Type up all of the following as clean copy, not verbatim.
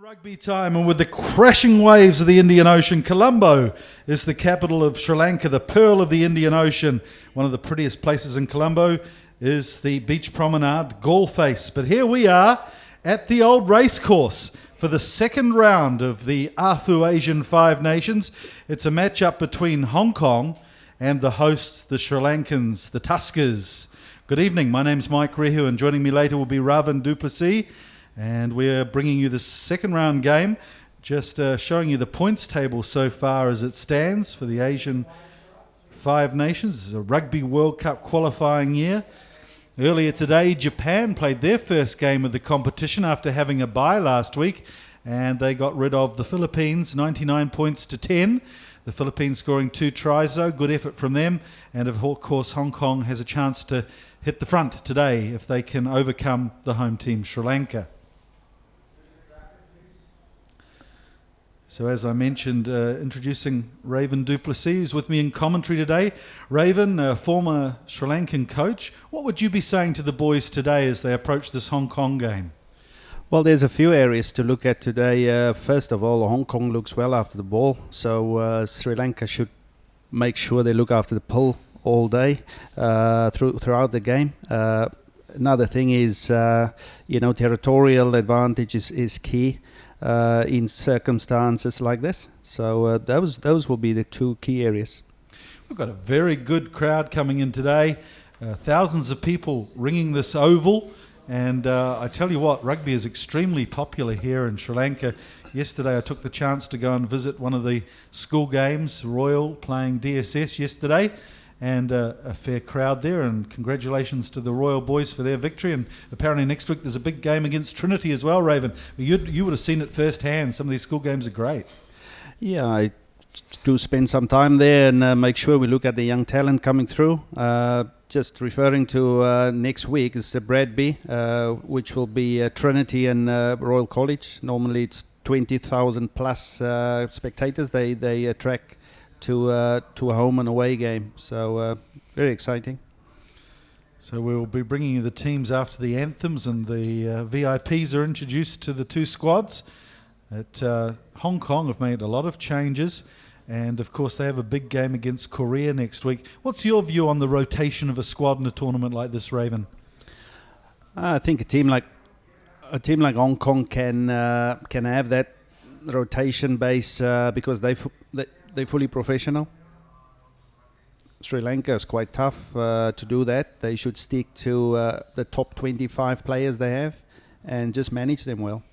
Rugby time, and with the crashing waves of the Indian Ocean, Colombo is the capital of Sri Lanka, the pearl of the Indian Ocean. One of the prettiest places in Colombo is the beach promenade, Gallface. But here we are at the old racecourse for the second round of the AFU Asian Five Nations. It's a match-up between Hong Kong and the hosts, the Sri Lankans, the Tuskers. Good evening, my name's Mike Rehu, and joining me later will be Ravan Duplessis. And we're bringing you this second round game, just showing you the points table so far as it stands for the Asian Five Nations. This is a Rugby World Cup qualifying year. Earlier today, Japan played their first game of the competition after having a bye last week, and they got rid of the Philippines, 99 points to 10. The Philippines scoring 2 tries though, good effort from them. And of course, Hong Kong has a chance to hit the front today if they can overcome the home team, Sri Lanka. So as I mentioned, introducing Ravan Duplessis, who's with me in commentary today. Ravan, a former Sri Lankan coach, what would you be saying to the boys today as they approach this Hong Kong game? Well, there's a few areas to look at today. First of all, Hong Kong looks well after the ball, so Sri Lanka should make sure they look after the pull all day throughout the game. Another thing is, territorial advantage is key. In circumstances like this. So those will be the two key areas. We've got a very good crowd coming in today. Thousands of people ringing this oval. And I tell you what, rugby is extremely popular here in Sri Lanka. Yesterday I took the chance to go and visit one of the school games, Royal playing DSS yesterday. And a fair crowd there, and congratulations to the Royal boys for their victory. And apparently next week there's a big game against Trinity as well, Ravan. You would have seen it firsthand. Some of these school games are great. Yeah, I do spend some time there and make sure we look at the young talent coming through. Just referring to next week is Bradby, which will be Trinity and Royal College. Normally it's 20,000 plus spectators they attract to a home and away game, so very exciting. So we'll be bringing you the teams after the anthems, and the VIPs are introduced to the two squads. At Hong Kong have made a lot of changes, and of course they have a big game against Korea next week. What's your view on the rotation of a squad in a tournament like this, Ravan? I think a team like Hong Kong can have that rotation base because they're fully professional. Sri Lanka is quite tough to do that. They should stick to the top 25 players they have and just manage them well.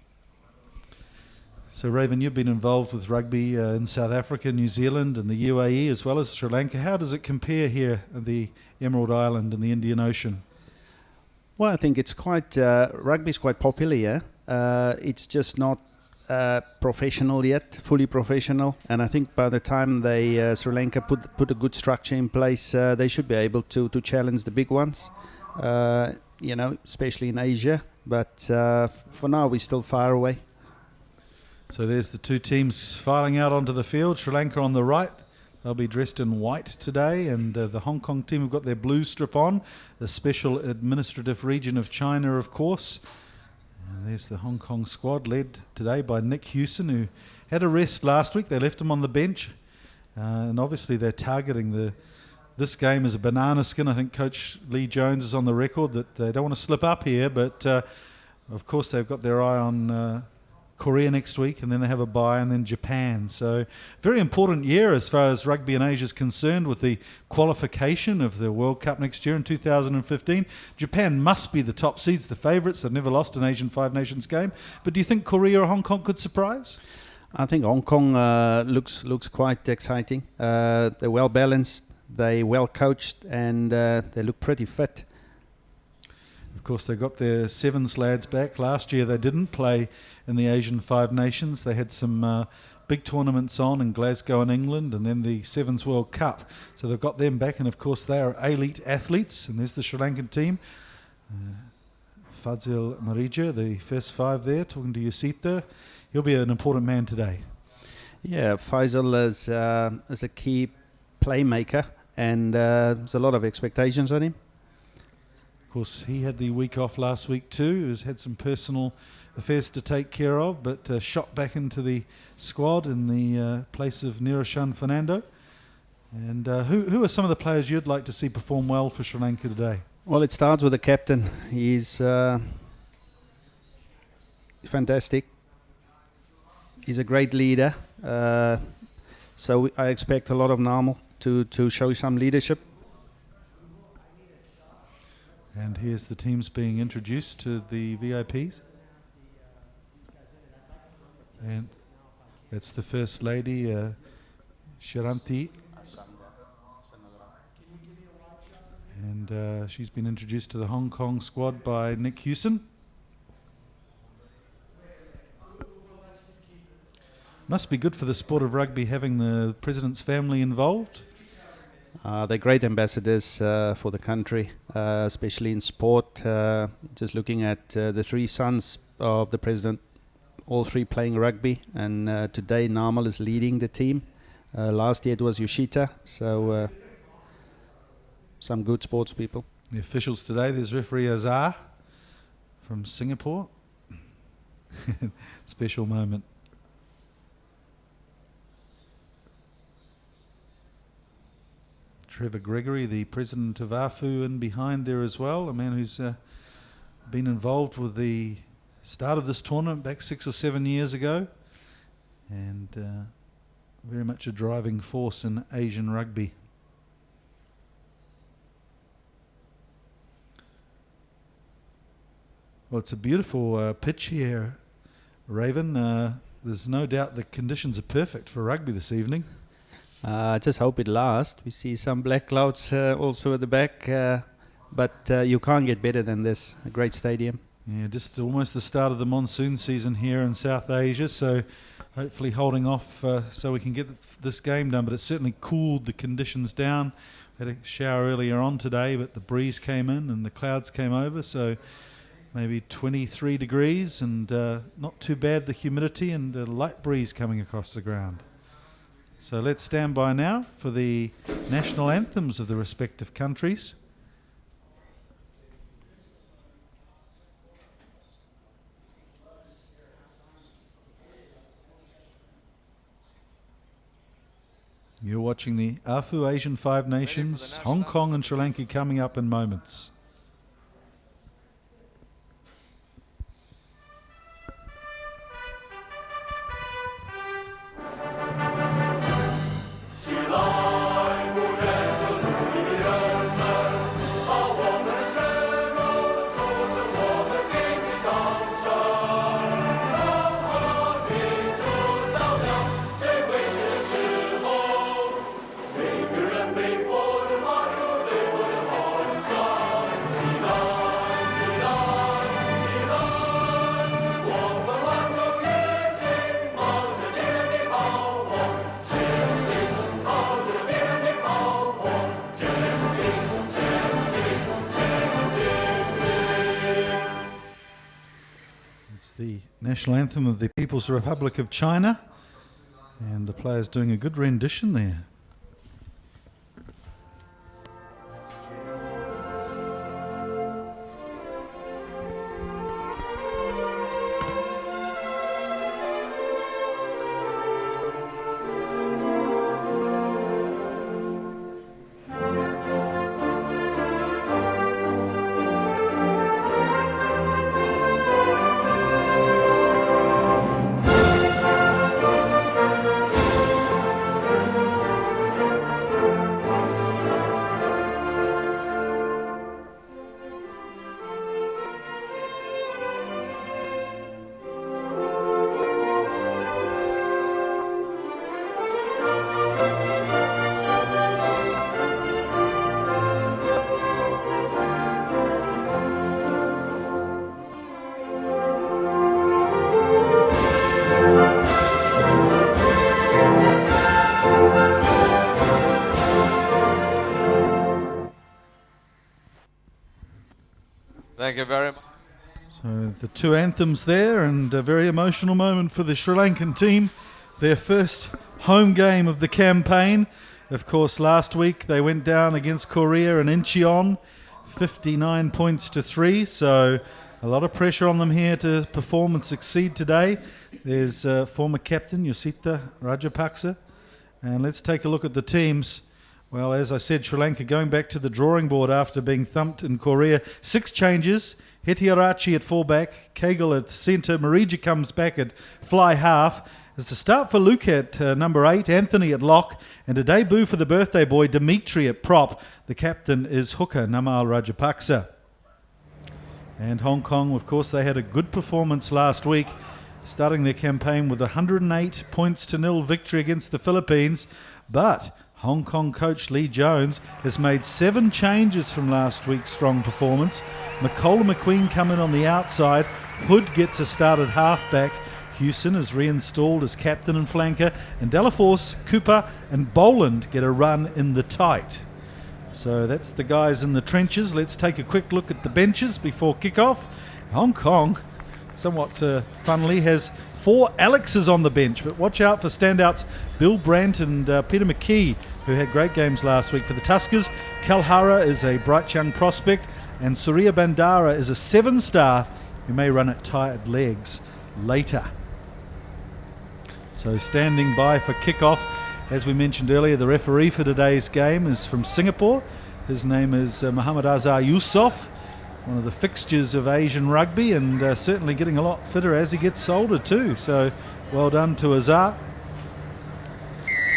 So Ravan, you've been involved with rugby in South Africa, New Zealand and the UAE as well as Sri Lanka. How does it compare here at the Emerald Island and the Indian Ocean? Well, I think it's quite rugby is quite popular here. It's just not professional yet, fully professional, and I think by the time they Sri Lanka put a good structure in place, they should be able to challenge the big ones, especially in Asia. But for now, we're still far away. So there's the two teams filing out onto the field. Sri Lanka on the right. They'll be dressed in white today, and the Hong Kong team have got their blue strip on, the special administrative region of China, of course. And there's the Hong Kong squad led today by Nick Hewson, who had a rest last week. They left him on the bench. And obviously they're targeting this game as a banana skin. I think Coach Lee Jones is on the record that they don't want to slip up here. But of course they've got their eye on Korea next week, and then they have a bye, and then Japan. So very important year as far as rugby in Asia is concerned, with the qualification of the World Cup next year in 2015. Japan must be the top seeds, the favourites. They've never lost an Asian Five Nations game. But do you think Korea or Hong Kong could surprise? I think Hong Kong looks quite exciting. They're well balanced, they're well coached, and they look pretty fit. Of course, they got their sevens lads back. Last year they didn't play in the Asian Five Nations. They had some big tournaments on in Glasgow and England, and then the Sevens World Cup. So they've got them back, and of course they are elite athletes. And there's the Sri Lankan team. Fadzil Marija, the first five there, talking to Yusita. He'll be an important man today. Yeah, Faisal is a key playmaker, and there's a lot of expectations on him. Of course, he had the week off last week too. He's had some personal affairs to take care of, but shot back into the squad in the place of Niroshan Fernando. And who are some of the players you'd like to see perform well for Sri Lanka today? Well, it starts with the captain. He's fantastic. He's a great leader. So I expect a lot of Namal to show some leadership. And here's the teams being introduced to the VIPs. And that's the First Lady, Shiranti. And she's been introduced to the Hong Kong squad by Nick Hewson. Must be good for the sport of rugby having the President's family involved. They're great ambassadors for the country, especially in sport. Just looking at the three sons of the President, all three playing rugby, and today Namal is leading the team. Last year it was Yoshita, so some good sports people. The officials today, there's referee Azhar from Singapore. Special moment. Trevor Gregory, the president of AFU, in behind there as well, a man who's been involved with the start of this tournament back 6 or 7 years ago, and very much a driving force in Asian rugby. Well, it's a beautiful pitch here, Raven. There's no doubt the conditions are perfect for rugby this evening. I just hope it lasts. We see some black clouds also at the back, but you can't get better than this. A great stadium. Yeah, just almost the start of the monsoon season here in South Asia, so hopefully holding off so we can get this game done. But it certainly cooled the conditions down. Had a shower earlier on today, but the breeze came in and the clouds came over, so maybe 23 degrees and not too bad, the humidity, and a light breeze coming across the ground. So let's stand by now for the national anthems of the respective countries. You're watching the AFU Asian Five Nations, Hong Kong and Sri Lanka coming up in moments. The national anthem of the People's Republic of China, and the players doing a good rendition there. Thank you very much. So the two anthems there, and a very emotional moment for the Sri Lankan team. Their first home game of the campaign. Of course, last week they went down against Korea in Incheon, 59 points to 3. So A lot of pressure on them here to perform and succeed today. There's former captain Yosita Rajapaksa. And let's take a look at the teams. Well, as I said, Sri Lanka going back to the drawing board after being thumped in Korea. 6 changes. Hetiarachi at fullback, Kegel at centre, Marija comes back at fly half. It's a start for Luke at number 8, Anthony at lock, and a debut for the birthday boy, Dimitri at prop. The captain is hooker, Namal Rajapaksa. And Hong Kong, of course, they had a good performance last week, starting their campaign with a 108 points to 0 victory against the Philippines. But Hong Kong coach Lee Jones has made 7 changes from last week's strong performance. McCullough McQueen come in on the outside. Hood gets a start at halfback. Hewson is reinstalled as captain and flanker. And Delaforce, Cooper and Boland get a run in the tight. So that's the guys in the trenches. Let's take a quick look at the benches before kickoff. Hong Kong, somewhat funnily, has 4 Alexes on the bench, but watch out for standouts Bill Brandt and Peter McKee, who had great games last week for the Tuskers. Kalhara is a bright young prospect, and Surya Bandara is a 7-star who may run at tired legs later. So standing by for kickoff, as we mentioned earlier, the referee for today's game is from Singapore. His name is Muhammad Azhar Yusof, one of the fixtures of Asian rugby, and certainly getting a lot fitter as he gets older too. So well done to Azhar.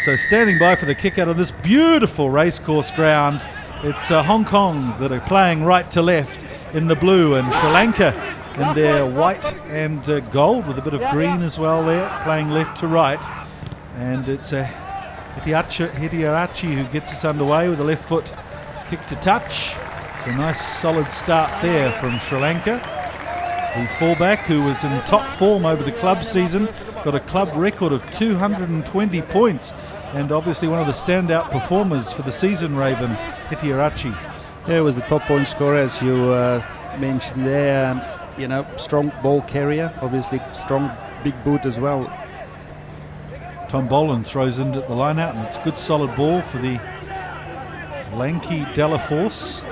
So standing by for the kick out of this beautiful racecourse ground, it's Hong Kong that are playing right to left in the blue, and Sri Lanka in their white and gold with a bit of green as well there, playing left to right. And it's Hetiarachi who gets us underway with a left foot kick to touch. So a nice solid start there from Sri Lanka. The fullback, who was in top form over the club season, got a club record of 220 points, and obviously one of the standout performers for the season, Raven, Hetiarachi. There was the top point scorer, as you mentioned there. Strong ball carrier, obviously strong big boot as well. Tom Boland throws into the line out, and it's good solid ball for the lanky Delaforce.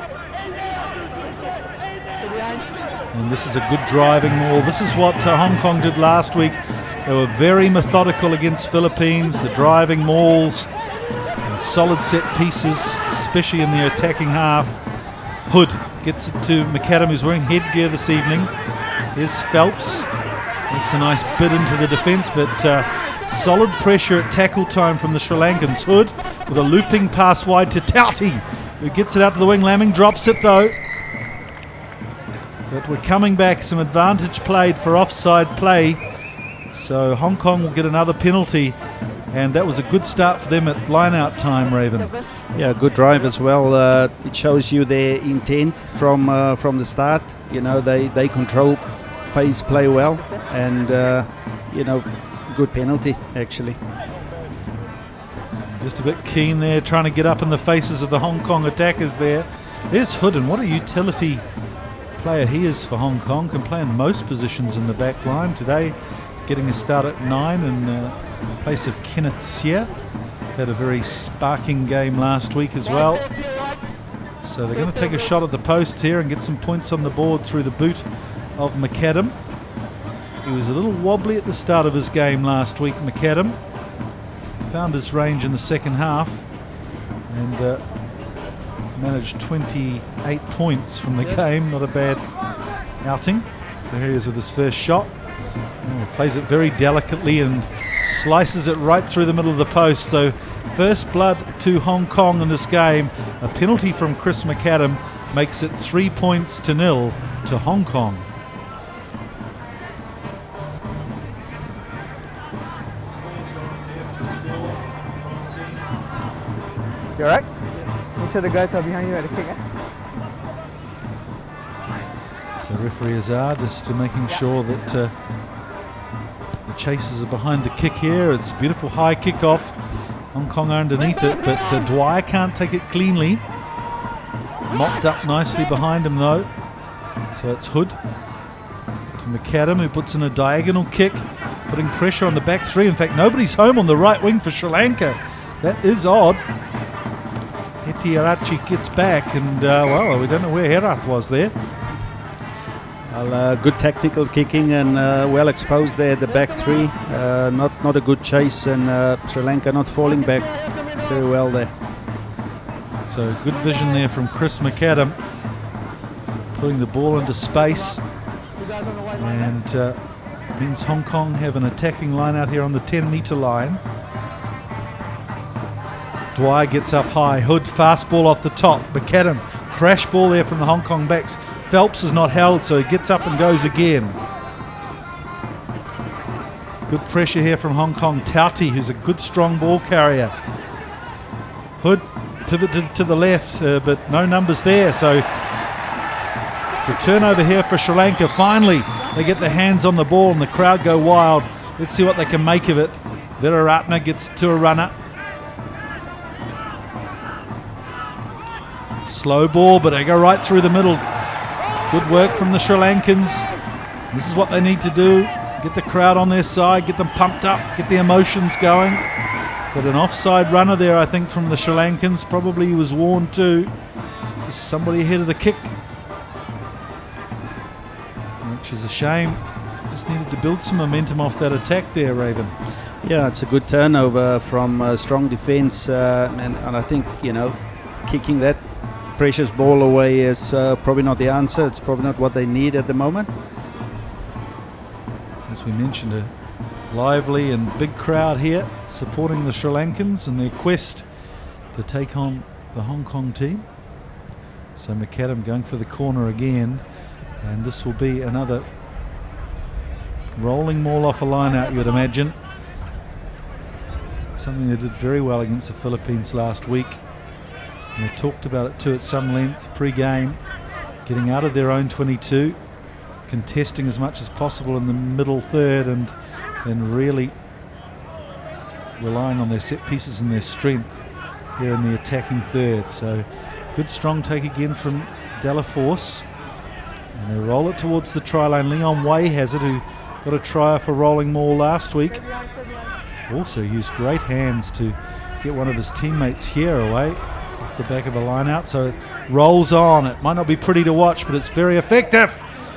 And this is a good driving maul. This is what Hong Kong did last week. They were very methodical against Philippines, the driving mauls, and solid set pieces, especially in the attacking half. Hood gets it to McAdam, who's wearing headgear this evening. Here's Phelps. Makes a nice bit into the defence, but solid pressure at tackle time from the Sri Lankans. Hood with a looping pass wide to Tauti, who gets it out to the wing. Lamming drops it though. But we're coming back. Some advantage played for offside play. So Hong Kong will get another penalty. And that was a good start for them at line-out time, Raven. Yeah, good drive as well. It shows you their intent from the start. They control phase play well, and good penalty actually. Just a bit keen there, trying to get up in the faces of the Hong Kong attackers there. There's Hood, and what a utility player he is for Hong Kong. Can play in most positions in the back line today, getting a start at 9 in place of Kenneth Sear. Had a very sparking game last week as well. So they're going to take a shot at the posts here and get some points on the board through the boot of McAdam. He was a little wobbly at the start of his game last week, McAdam. Found his range in the second half and managed 28 points from the game. Not a bad outing. So here he is with his first shot. Plays it very delicately and slices it right through the middle of the post. So first blood to Hong Kong in this game. A penalty from Chris McAdam makes it 3 points to 0 to Hong Kong. You alright? Make sure the guys are behind you at the kick. So referee Azhar just making sure that the chasers are behind the kick here. It's a beautiful high kick off. Hong Kong are underneath it, but Dwyer can't take it cleanly. Mopped up nicely behind him though. So it's Hood to McAdam, who puts in a diagonal kick, putting pressure on the back three. In fact, nobody's home on the right wing for Sri Lanka. That is odd. Hetiarachi gets back, and well, we don't know where Herath was there. Well, good technical kicking and well exposed there at the back three. Not a good chase, and Sri Lanka not falling back very well there. So good vision there from Chris McAdam, putting the ball into space, and means Hong Kong have an attacking line out here on the 10-metre line. Dwyer gets up high, Hood fast ball off the top, McAdam crash ball there from the Hong Kong backs. Phelps is not held, so he gets up and goes again. Good pressure here from Hong Kong. Tauti, who's a good strong ball carrier. Hood pivoted to the left, but no numbers there, so it's a turnover here for Sri Lanka. Finally, they get their hands on the ball and the crowd go wild. Let's see what they can make of it. Viraratna gets to a runner. Slow ball, but they go right through the middle. Good work from the Sri Lankans. This is what they need to do. Get the crowd on their side, get them pumped up, get the emotions going. But an offside runner there, I think, from the Sri Lankans. Probably he was warned too. Just somebody ahead of the kick, which is a shame. Just needed to build some momentum off that attack there, Raven. Yeah, it's a good turnover from strong defence, and I think, kicking that precious ball away is probably not the answer. It's probably not what they need at the moment. As we mentioned, a lively and big crowd here supporting the Sri Lankans in their quest to take on the Hong Kong team. So McAdam going for the corner again, and this will be another rolling maul off a line out, you would imagine. Something they did very well against the Philippines last week. And they talked about it too at some length pre-game, getting out of their own 22, contesting as much as possible in the middle third, and then really relying on their set pieces and their strength here in the attacking third. So good strong take again from Delaforce, and they roll it towards the try line. Leon Wei has it, who got a try for rolling maul last week. Also used great hands to get one of his teammates here away off the back of a line out, so it rolls on. It might not be pretty to watch, but it's very effective.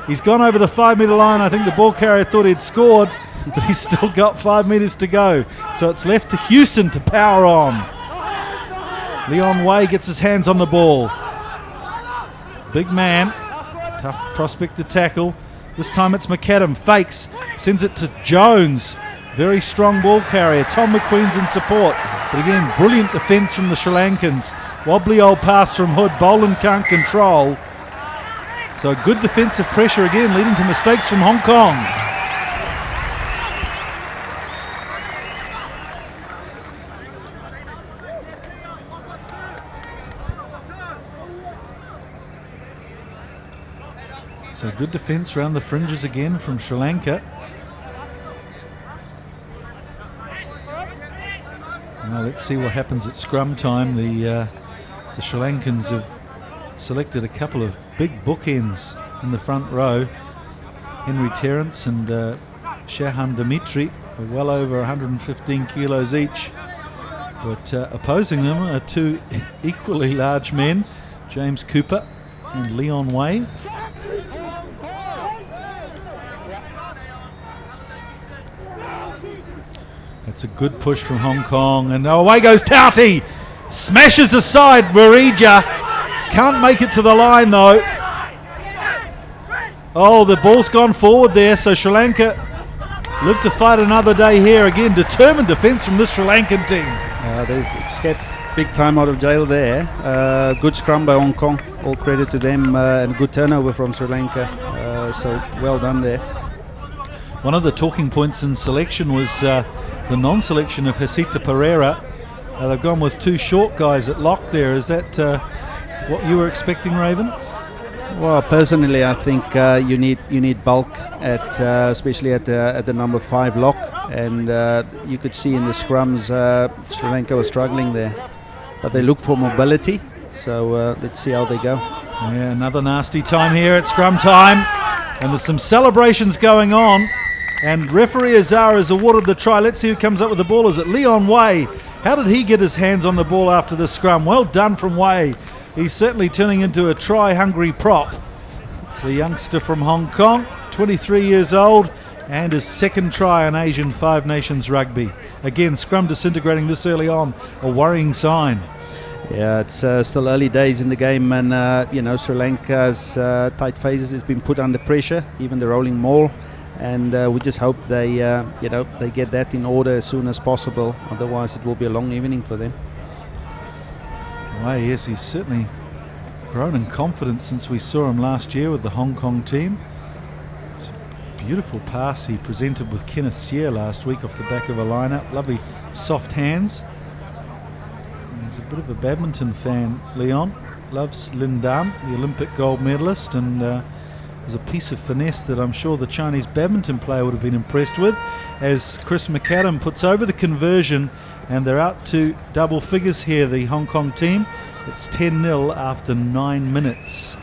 He's gone over the 5 metre line. I think the ball carrier thought he'd scored, but he's still got 5 metres to go. So it's left to Houston to power on. Leon Wei gets his hands on the ball. Big man, tough prospect to tackle. This time it's McAdam, fakes, sends it to Jones. Very strong ball carrier. Tom McQueen's in support. But again, brilliant defence from the Sri Lankans. Wobbly old pass from Hood. Boland can't control. So good defensive pressure again, leading to mistakes from Hong Kong. So good defence around the fringes again from Sri Lanka. Now let's see what happens at scrum time. The Sri Lankans have selected a couple of big bookends in the front row. Henry Terrence and Shahan Dimitri are well over 115 kilos each. But opposing them are two equally large men, James Cooper and Leon Wei. That's a good push from Hong Kong, and away goes Tauti. Smashes aside Warija. Can't make it to the line though. Oh, the ball's gone forward there, so Sri Lanka live to fight another day here. Again, determined defence from this Sri Lankan team. There's escaped big time out of jail there. Good scrum by Hong Kong. All credit to them, and good turnover from Sri Lanka. So well done there. One of the talking points in selection was the non-selection of Hasitha Pereira. They've gone with two short guys at lock there. Is that what you were expecting, Raven? Well, personally, I think you need bulk at especially at the number 5 lock, and you could see in the scrums Sri Lanka was struggling there, but they look for mobility. So let's see how they go. Yeah, another nasty time here at scrum time, and there's some celebrations going on. And referee Azar has awarded the try. Let's see who comes up with the ball. Is it Leon Wei? How did he get his hands on the ball after the scrum? Well done from Wei. He's certainly turning into a try-hungry prop. the youngster from Hong Kong, 23 years old, and his second try in Asian Five Nations rugby. Again, scrum disintegrating this early on, a worrying sign. Yeah, it's still early days in the game, and Sri Lanka's tight phases has been put under pressure, even the rolling maul, and we just hope they get that in order as soon as possible. Otherwise, it will be a long evening for them. Well, yes, he's certainly grown in confidence since we saw him last year with the Hong Kong team. It's a beautiful pass he presented with Kenneth Sear last week off the back of a lineup. Lovely soft hands. He's a bit of a badminton fan, Leon. Loves Lin Dan, the Olympic gold medalist, and there's a piece of finesse that I'm sure the Chinese badminton player would have been impressed with, as Chris McAdam puts over the conversion, and they're out to double figures here, the Hong Kong team. It's 10-0 after 9 minutes.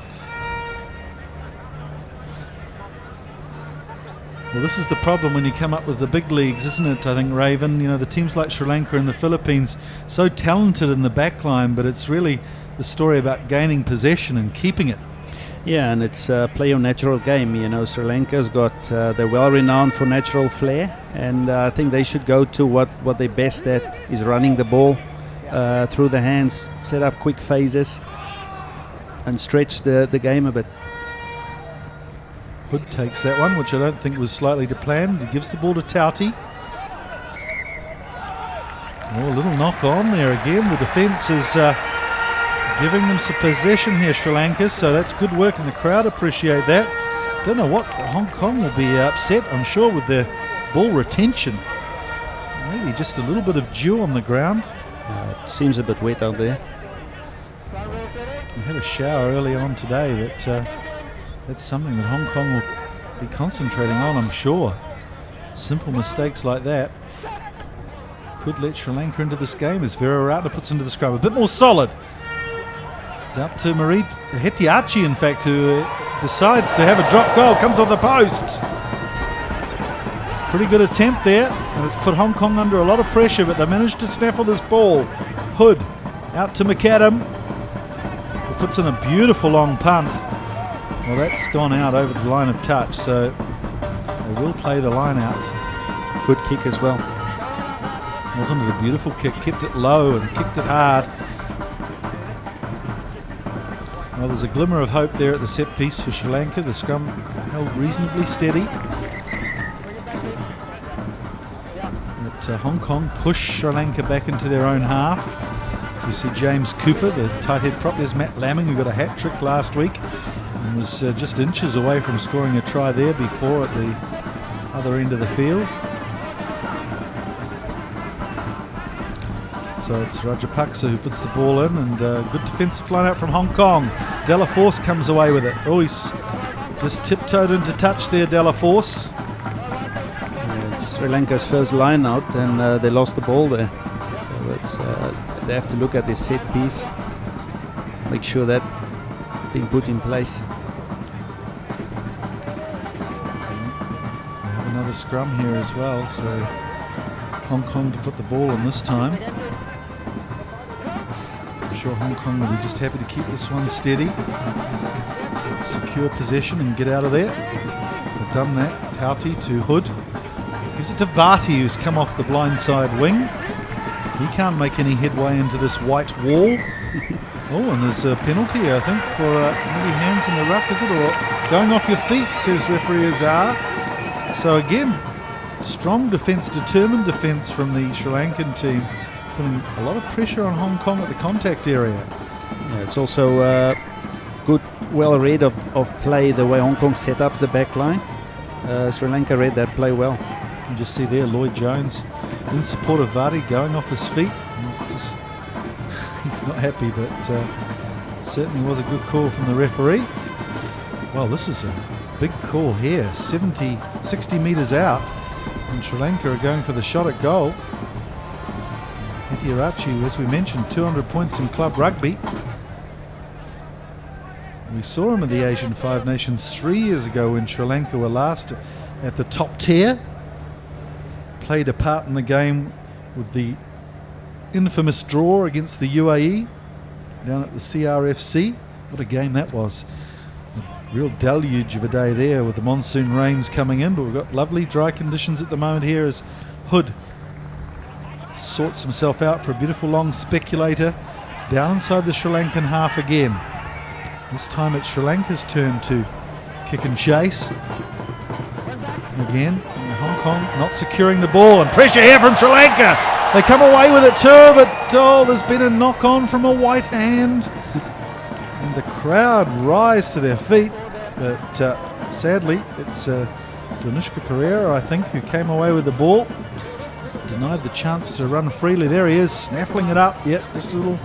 Well, this is the problem when you come up with the big leagues, isn't it, I think, Raven? You know, the teams like Sri Lanka and the Philippines, so talented in the back line, but it's really the story about gaining possession and keeping it. Yeah, and it's play your natural game. You know, Sri Lanka's got they're well renowned for natural flair, and I think they should go to what they're best at, is running the ball through the hands, set up quick phases, and stretch the game a bit. Hood takes that one, which I don't think was slightly to plan. He gives the ball to Tauti. Oh, a little knock on there again. The defence is giving them some possession here, Sri Lanka, so that's good work, and the crowd appreciate that. Don't know what Hong Kong will be upset, I'm sure, with their ball retention. Maybe just a little bit of dew on the ground. It seems a bit wet out there. We had a shower early on today, but that's something that Hong Kong will be concentrating on, I'm sure. Simple mistakes like that could let Sri Lanka into this game as Vera Ratner puts into the scrum. A bit more solid. It's up to Marie Hetiachi, in fact, who decides to have a drop goal. Comes on the post. Pretty good attempt there, and it's put Hong Kong under a lot of pressure, but they managed to snaffle this ball. Hood out to McAdam, who puts in a beautiful long punt. Well, that's gone out over the line of touch, so they will play the line out. Good kick as well. Wasn't it a beautiful kick? Kept it low and kicked it hard. Well, there's a glimmer of hope there at the set piece for Sri Lanka. The scrum held reasonably steady. But Hong Kong push Sri Lanka back into their own half. You see James Cooper, the tight head prop. There's Matt Lamming, who got a hat trick last week and was just inches away from scoring a try there before at the other end of the field. So it's Rajapaksa who puts the ball in, and good defensive line out from Hong Kong. Della Force comes away with it. Oh, he's just tiptoed into touch there, Della Force. Yeah, it's Sri Lanka's first line out, and they lost the ball there. So it's they have to look at this set piece, make sure that being put in place. We have another scrum here as well, so Hong Kong to put the ball in this time. I'm sure Hong Kong will be just happy to keep this one steady, secure possession and get out of there. They've done that. Tauti to Hood, gives it to Vati, who's come off the blindside wing. He can't make any headway into this white wall. Oh, and there's a penalty, I think, for maybe hands in the ruck, is it? Or going off your feet, says referee Azar. So again, strong defence, determined defence from the Sri Lankan team, putting a lot of pressure on Hong Kong at the contact area. Yeah, it's also good, well read of play, the way Hong Kong set up the back line. Sri Lanka read that play well. You can just see there Lloyd Jones in support of Vardy going off his feet. Just, he's not happy, but certainly was a good call from the referee. Well, this is a big call here, 60 metres out, and Sri Lanka are going for the shot at goal. Hetiarachi, as we mentioned, 200 points in club rugby. We saw him at the Asian Five Nations 3 years ago when Sri Lanka were last at the top tier. Played a part in the game with the infamous draw against the UAE down at the CRFC. What a game that was. Real deluge of a day there with the monsoon rains coming in, but we've got lovely dry conditions at the moment here as Hood sorts himself out for a beautiful long speculator down inside the Sri Lankan half again. This time it's Sri Lanka's turn to kick and chase. Again, Hong Kong not securing the ball, and pressure here from Sri Lanka. They come away with it too, but there's been a knock on from a white hand. And the crowd rise to their feet, but sadly it's Danishka Pereira, I think, who came away with the ball. Denied the chance to run freely. There he is, snaffling it up. Yep, just a little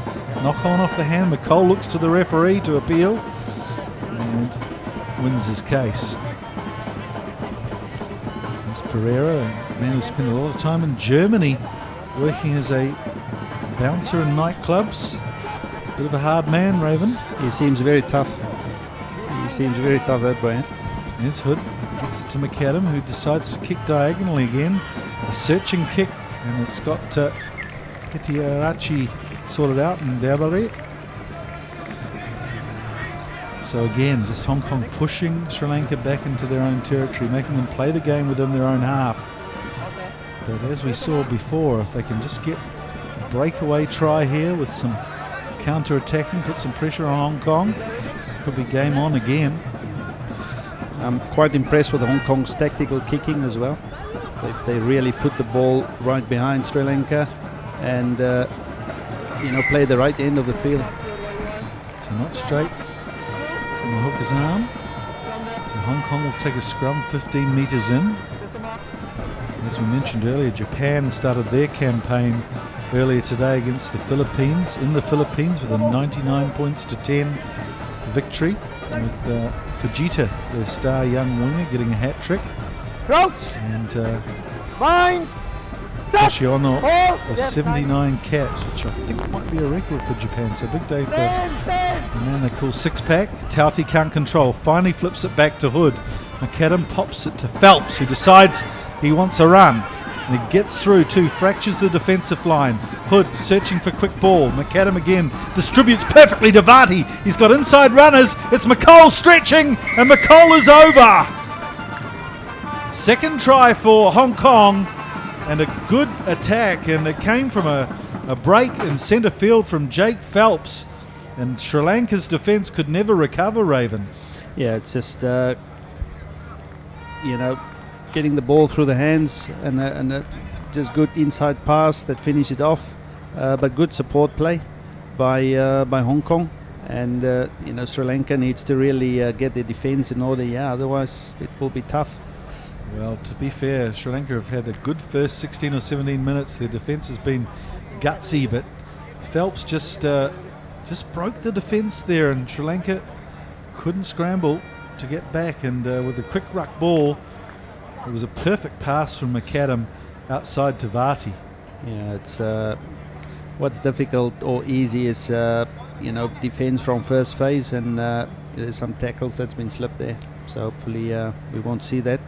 knock on off the hand. McCall looks to the referee to appeal and wins his case. There's Pereira, a man who spent a lot of time in Germany working as a bouncer in nightclubs. Bit of a hard man, Raven. He seems very tough. That Brian. There's Hood. Gets it to McAdam, who decides to kick diagonally again. A searching kick, and it's got Kitiarachi sorted out in Valerie. So again, just Hong Kong pushing Sri Lanka back into their own territory, making them play the game within their own half. But as we saw before, if they can just get a breakaway try here with some counter-attacking, put some pressure on Hong Kong, it could be game on again. I'm quite impressed with Hong Kong's tactical kicking as well. They really put the ball right behind Sri Lanka and play the right end of the field. So not straight from the hooker's arm. So Hong Kong will take a scrum 15 metres in. As we mentioned earlier, Japan started their campaign earlier today against the Philippines, in the Philippines, with a 99 points to 10 victory, with Fujita, their star young winger, getting a hat-trick. Crouch! And Bind! Yoshiono with 79 caps, which I think might be a record for Japan. So big day for the man they call Six Pack. Tauti can't control, finally flips it back to Hood. McAdam pops it to Phelps, who decides he wants a run. And he gets through too, fractures the defensive line. Hood searching for quick ball. McAdam again distributes perfectly to Vati. He's got inside runners. It's McCall stretching, and McCall is over. Second try for Hong Kong, and a good attack, and it came from a break in centre field from Jake Phelps, and Sri Lanka's defence could never recover, Raven. Yeah, it's just getting the ball through the hands and just good inside pass that finished it off, but good support play by Hong Kong, and Sri Lanka needs to really get their defence in order. Yeah, otherwise it will be tough. Well, to be fair, Sri Lanka have had a good first 16 or 17 minutes. Their defence has been gutsy, but Phelps just broke the defence there, and Sri Lanka couldn't scramble to get back. And with a quick ruck ball, it was a perfect pass from McAdam outside to Vati. Yeah, it's what's difficult or easy is defence from first phase, and there's some tackles that's been slipped there. So hopefully we won't see that.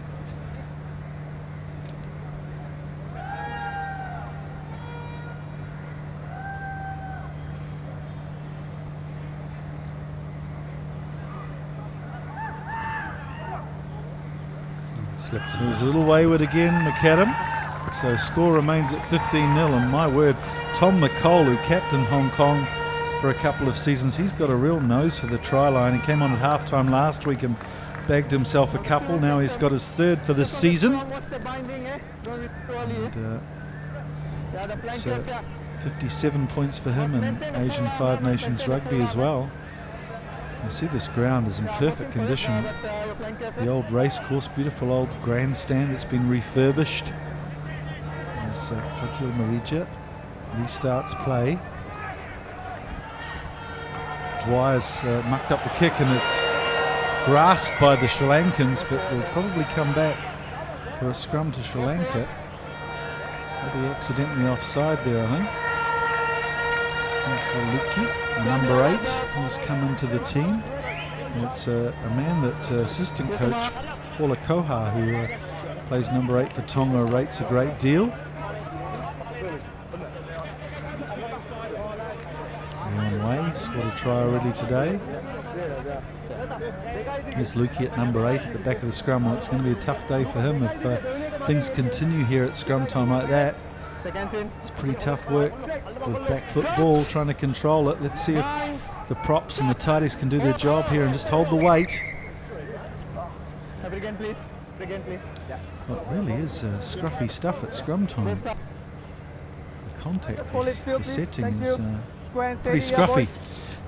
So he was a little wayward again, McAdam. So score remains at 15-0, and my word, Tom McCall, who captained Hong Kong for a couple of seasons, he's got a real nose for the try line. He came on at halftime last week and bagged himself a couple. Now he's got his third for this season. And, so 57 points for him in Asian Five Nations Rugby as well. You see this ground is in perfect condition. The old race course, beautiful old grandstand that's been refurbished. As Fatzil Marija restarts play. Dwyer's mucked up the kick, and it's grasped by the Sri Lankans, but will probably come back for a scrum to Sri Lanka. Maybe accidentally offside there, I think. Luki, number 8, who's come into the team. And it's a man that assistant coach Paula Koha, who plays number 8 for Tonga, rates a great deal. Long way, scored a try already today. Here's Lukey at number 8 at the back of the scrum. Well, it's going to be a tough day for him if things continue here at scrum time like that. It's pretty tough work with back foot ball, trying to control it. Let's see if the props and the tighties can do their job here and just hold the weight. Have it again, please. Again, please. Yeah. Well, it really is scruffy stuff at scrum time. The contact, the setting is pretty scruffy.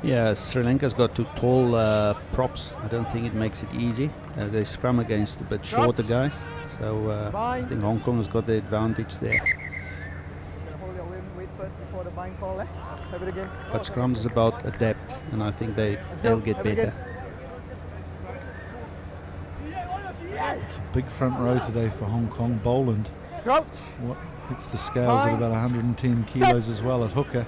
Yeah, Sri Lanka's got two tall props. I don't think it makes it easy. They scrum against a bit shorter guys. So I think Hong Kong has got the advantage there. Wait first before the bind call, eh? Have it again. But scrums is about adapt, and I think they'll get better. It's a big front row today for Hong Kong. Boland what hits the scales at about 110 kilos as well at hooker.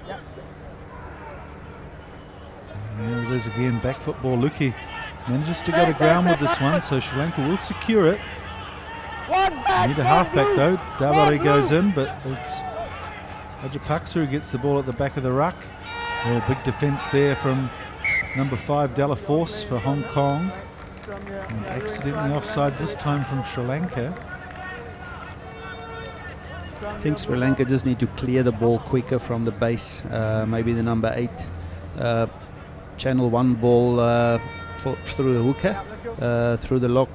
And there it is again, back foot ball. Lukey manages to go to ground with this one, so Sri Lanka will secure it. Need a halfback though. Davari goes in, but it's Rajapaksa who gets the ball at the back of the ruck. Oh, big defence there from number 5 Delaforce for Hong Kong. And accidentally offside this time from Sri Lanka. I think Sri Lanka just need to clear the ball quicker from the base. Maybe the number 8 channel 1 ball through the hooker, through the lock,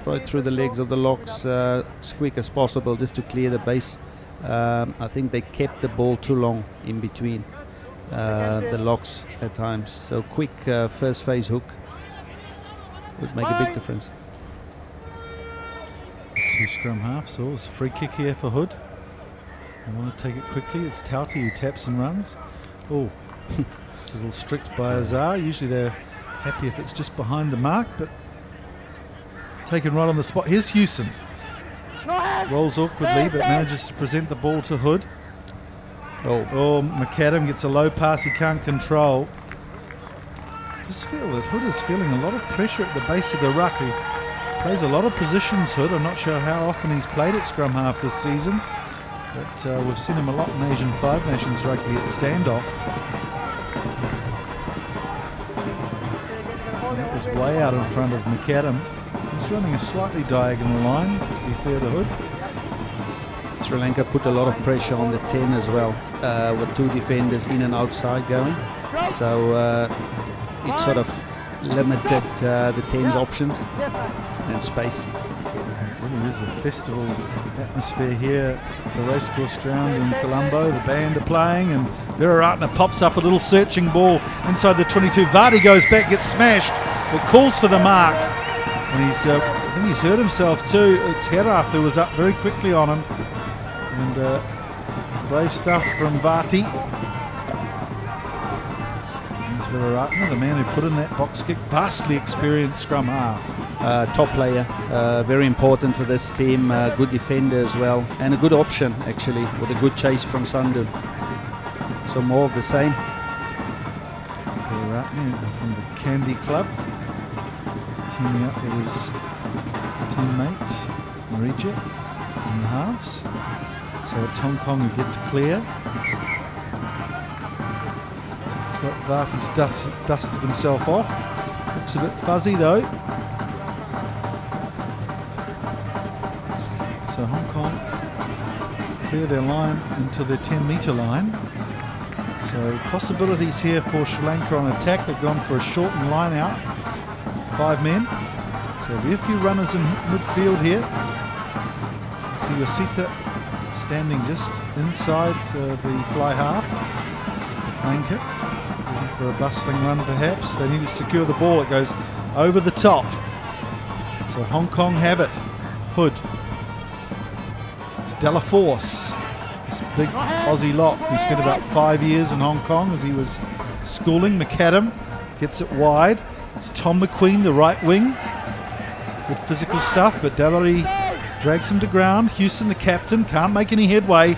right through the legs of the locks as quick as possible, just to clear the base. I think they kept the ball too long in between the locks at times. So quick first phase hook would make a big difference. 2 scrum half, so it's a free kick here for Hood. They want to take it quickly. It's Tauti who taps and runs. Oh, it's a little strict by Azar. Usually they're happy if it's just behind the mark, but taken right on the spot. Here's Hewson. Rolls awkwardly, but manages to present the ball to Hood. Oh, McAdam gets a low pass he can't control. Just feel that Hood is feeling a lot of pressure at the base of the ruck. He plays a lot of positions, Hood. I'm not sure how often he's played at scrum half this season, but we've seen him a lot in Asian Five Nations rugby at standoff. That was way out in front of McAdam. He's running a slightly diagonal line, to be fair to Hood. Sri Lanka put a lot of pressure on the 10 as well, with 2 defenders in and outside going. So it sort of limited the 10's options and space. It really is a festival atmosphere here at the racecourse ground in Colombo. The band are playing and Viraratna pops up a little searching ball inside the 22. Vardy goes back, gets smashed, but calls for the mark. And I think he's hurt himself too. It's Herath who was up very quickly on him. And brave stuff from Vati. Here's Viraratna, the man who put in that box kick. Vastly experienced scrum half. Top player, very important for this team. Good defender as well, and a good option actually, with a good chase from Sandhu. So more of the same. Viraratna from the Candy Club, teaming up with his teammate Marija in the halves. So it's Hong Kong who get to clear. Looks like Vati's dusted himself off. Looks a bit fuzzy though. So Hong Kong clear their line into their 10-metre line. So possibilities here for Sri Lanka on attack. They've gone for a shortened line out. 5 men. So there'll be a few runners in midfield here. See Yosita standing just inside the fly half. Lanka looking for a bustling run perhaps. They need to secure the ball. It goes over the top. So Hong Kong have it. Hood. It's Delaforce. This big Aussie lock who spent about 5 years in Hong Kong as he was schooling. McAdam gets it wide. It's Tom McQueen, the right wing. Good physical stuff, but Davari drags him to ground. Hewson, the captain, can't make any headway.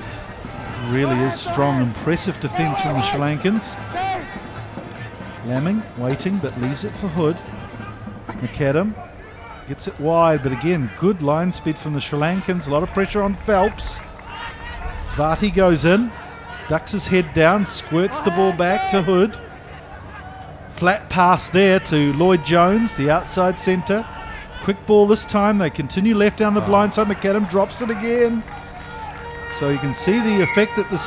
Really is strong, impressive defence from the Sri Lankans. Lamming, waiting, but leaves it for Hood. McAdam gets it wide, but again, good line speed from the Sri Lankans. A lot of pressure on Phelps. Vati goes in, ducks his head down, squirts the ball back to Hood. Flat pass there to Lloyd Jones, the outside centre. Quick ball this time. They continue left down the blind side. McAdam drops it again. So you can see the effect that this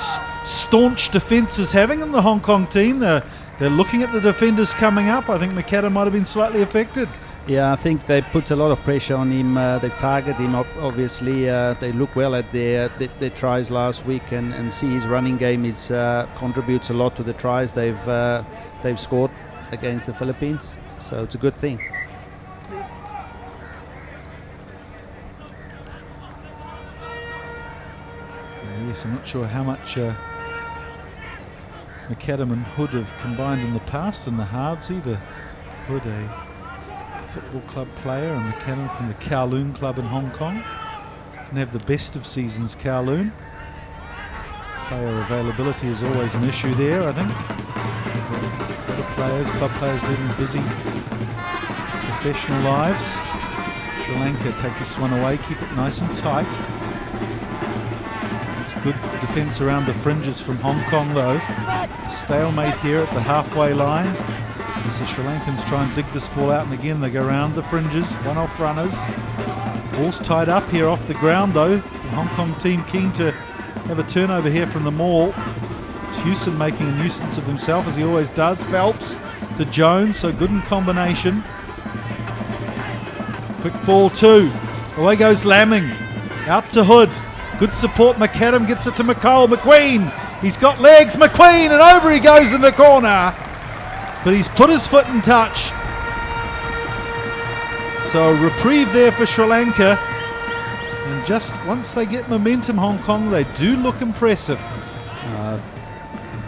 staunch defence is having on the Hong Kong team. They're looking at the defenders coming up. I think McAdam might have been slightly affected. Yeah, I think they put a lot of pressure on him. They target him obviously. They look well at their tries last week, and see his running game contributes a lot to the tries they've scored against the Philippines. So it's a good thing. Yes, I'm not sure how much McAdam and Hood have combined in the past in the halves either. Hood, a football club player, and McAdam from the Kowloon club in Hong Kong. Didn't have the best of seasons, Kowloon. Player availability is always an issue there, I think. A lot of players, club players leading busy professional lives. Sri Lanka take this one away, keep it nice and tight. Good defence around the fringes from Hong Kong though. Stalemate here at the halfway line as the Sri Lankans try and dig this ball out, and again they go around the fringes, one-off runners. Ball's tied up here off the ground though. The Hong Kong team keen to have a turnover here from the maul. It's Hewson making a nuisance of himself as he always does. Phelps to Jones, so good in combination. Quick ball too. Away goes Lamming. Out to Hood. Good support. McAdam gets it to McCole. McQueen. He's got legs. McQueen, and over he goes in the corner. But he's put his foot in touch. So a reprieve there for Sri Lanka. And just once they get momentum, Hong Kong, they do look impressive.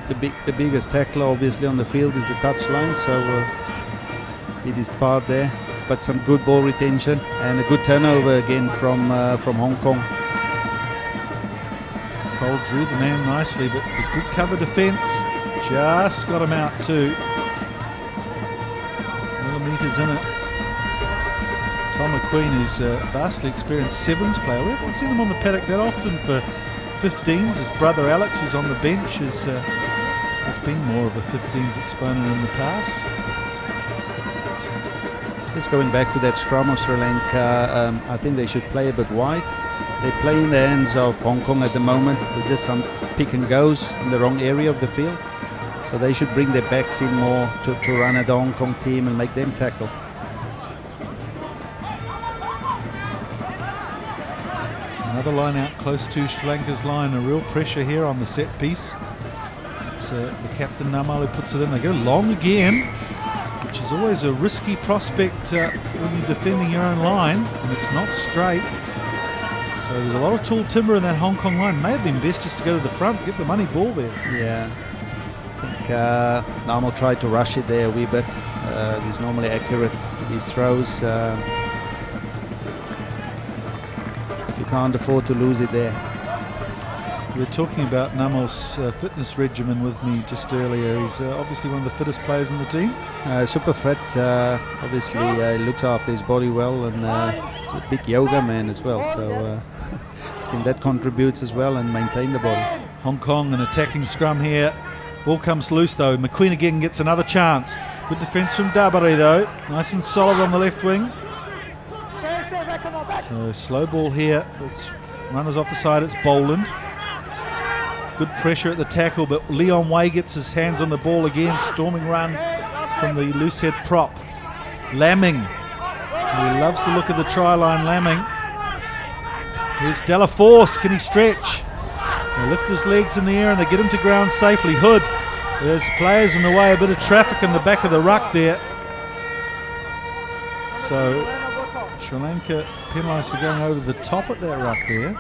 The biggest tackler obviously on the field is the touchline, so did his part there. But some good ball retention and a good turnover again from Hong Kong. Cole drew the man nicely, but the good cover defence just got him out too. Millimetres in it. Tom McQueen is a vastly experienced sevens player. We haven't seen him on the paddock that often for 15s. His brother Alex, who's on the bench, has been more of a 15s exponent in the past. Just going back to that scrum of Sri Lanka, I think they should play a bit wide. They play in the hands of Hong Kong at the moment with just some pick and goes in the wrong area of the field. So they should bring their backs in more to run at the Hong Kong team and make them tackle. Another line out close to Sri Lanka's line. A real pressure here on the set piece. It's the captain Namal who puts it in. They go long again, which is always a risky prospect when you're defending your own line, and it's not straight. So there's a lot of tall timber in that Hong Kong line. May have been best just to go to the front, get the money ball there. Yeah, I think Namal tried to rush it there a wee bit. He's normally accurate with his throws. You can't afford to lose it there. We were talking about Namal's fitness regimen with me just earlier. He's obviously one of the fittest players in the team. Super fit, obviously looks after his body well, and a big yoga man as well, so I think that contributes as well and maintain the body. Hong Kong an attacking scrum here. Ball comes loose though. McQueen again gets another chance. Good defence from Dabari though. Nice and solid on the left wing. So slow ball here. It's runners off the side. It's Boland. Good pressure at the tackle, but Leon Way gets his hands on the ball again. Storming run from the loose head prop. Lamming. He loves the look of the try line, Lamming. Here's Della Force. Can he stretch? They lift his legs in the air and they get him to ground safely. Hood. There's players in the way, a bit of traffic in the back of the ruck there. So Sri Lanka penalised for going over the top at that ruck there.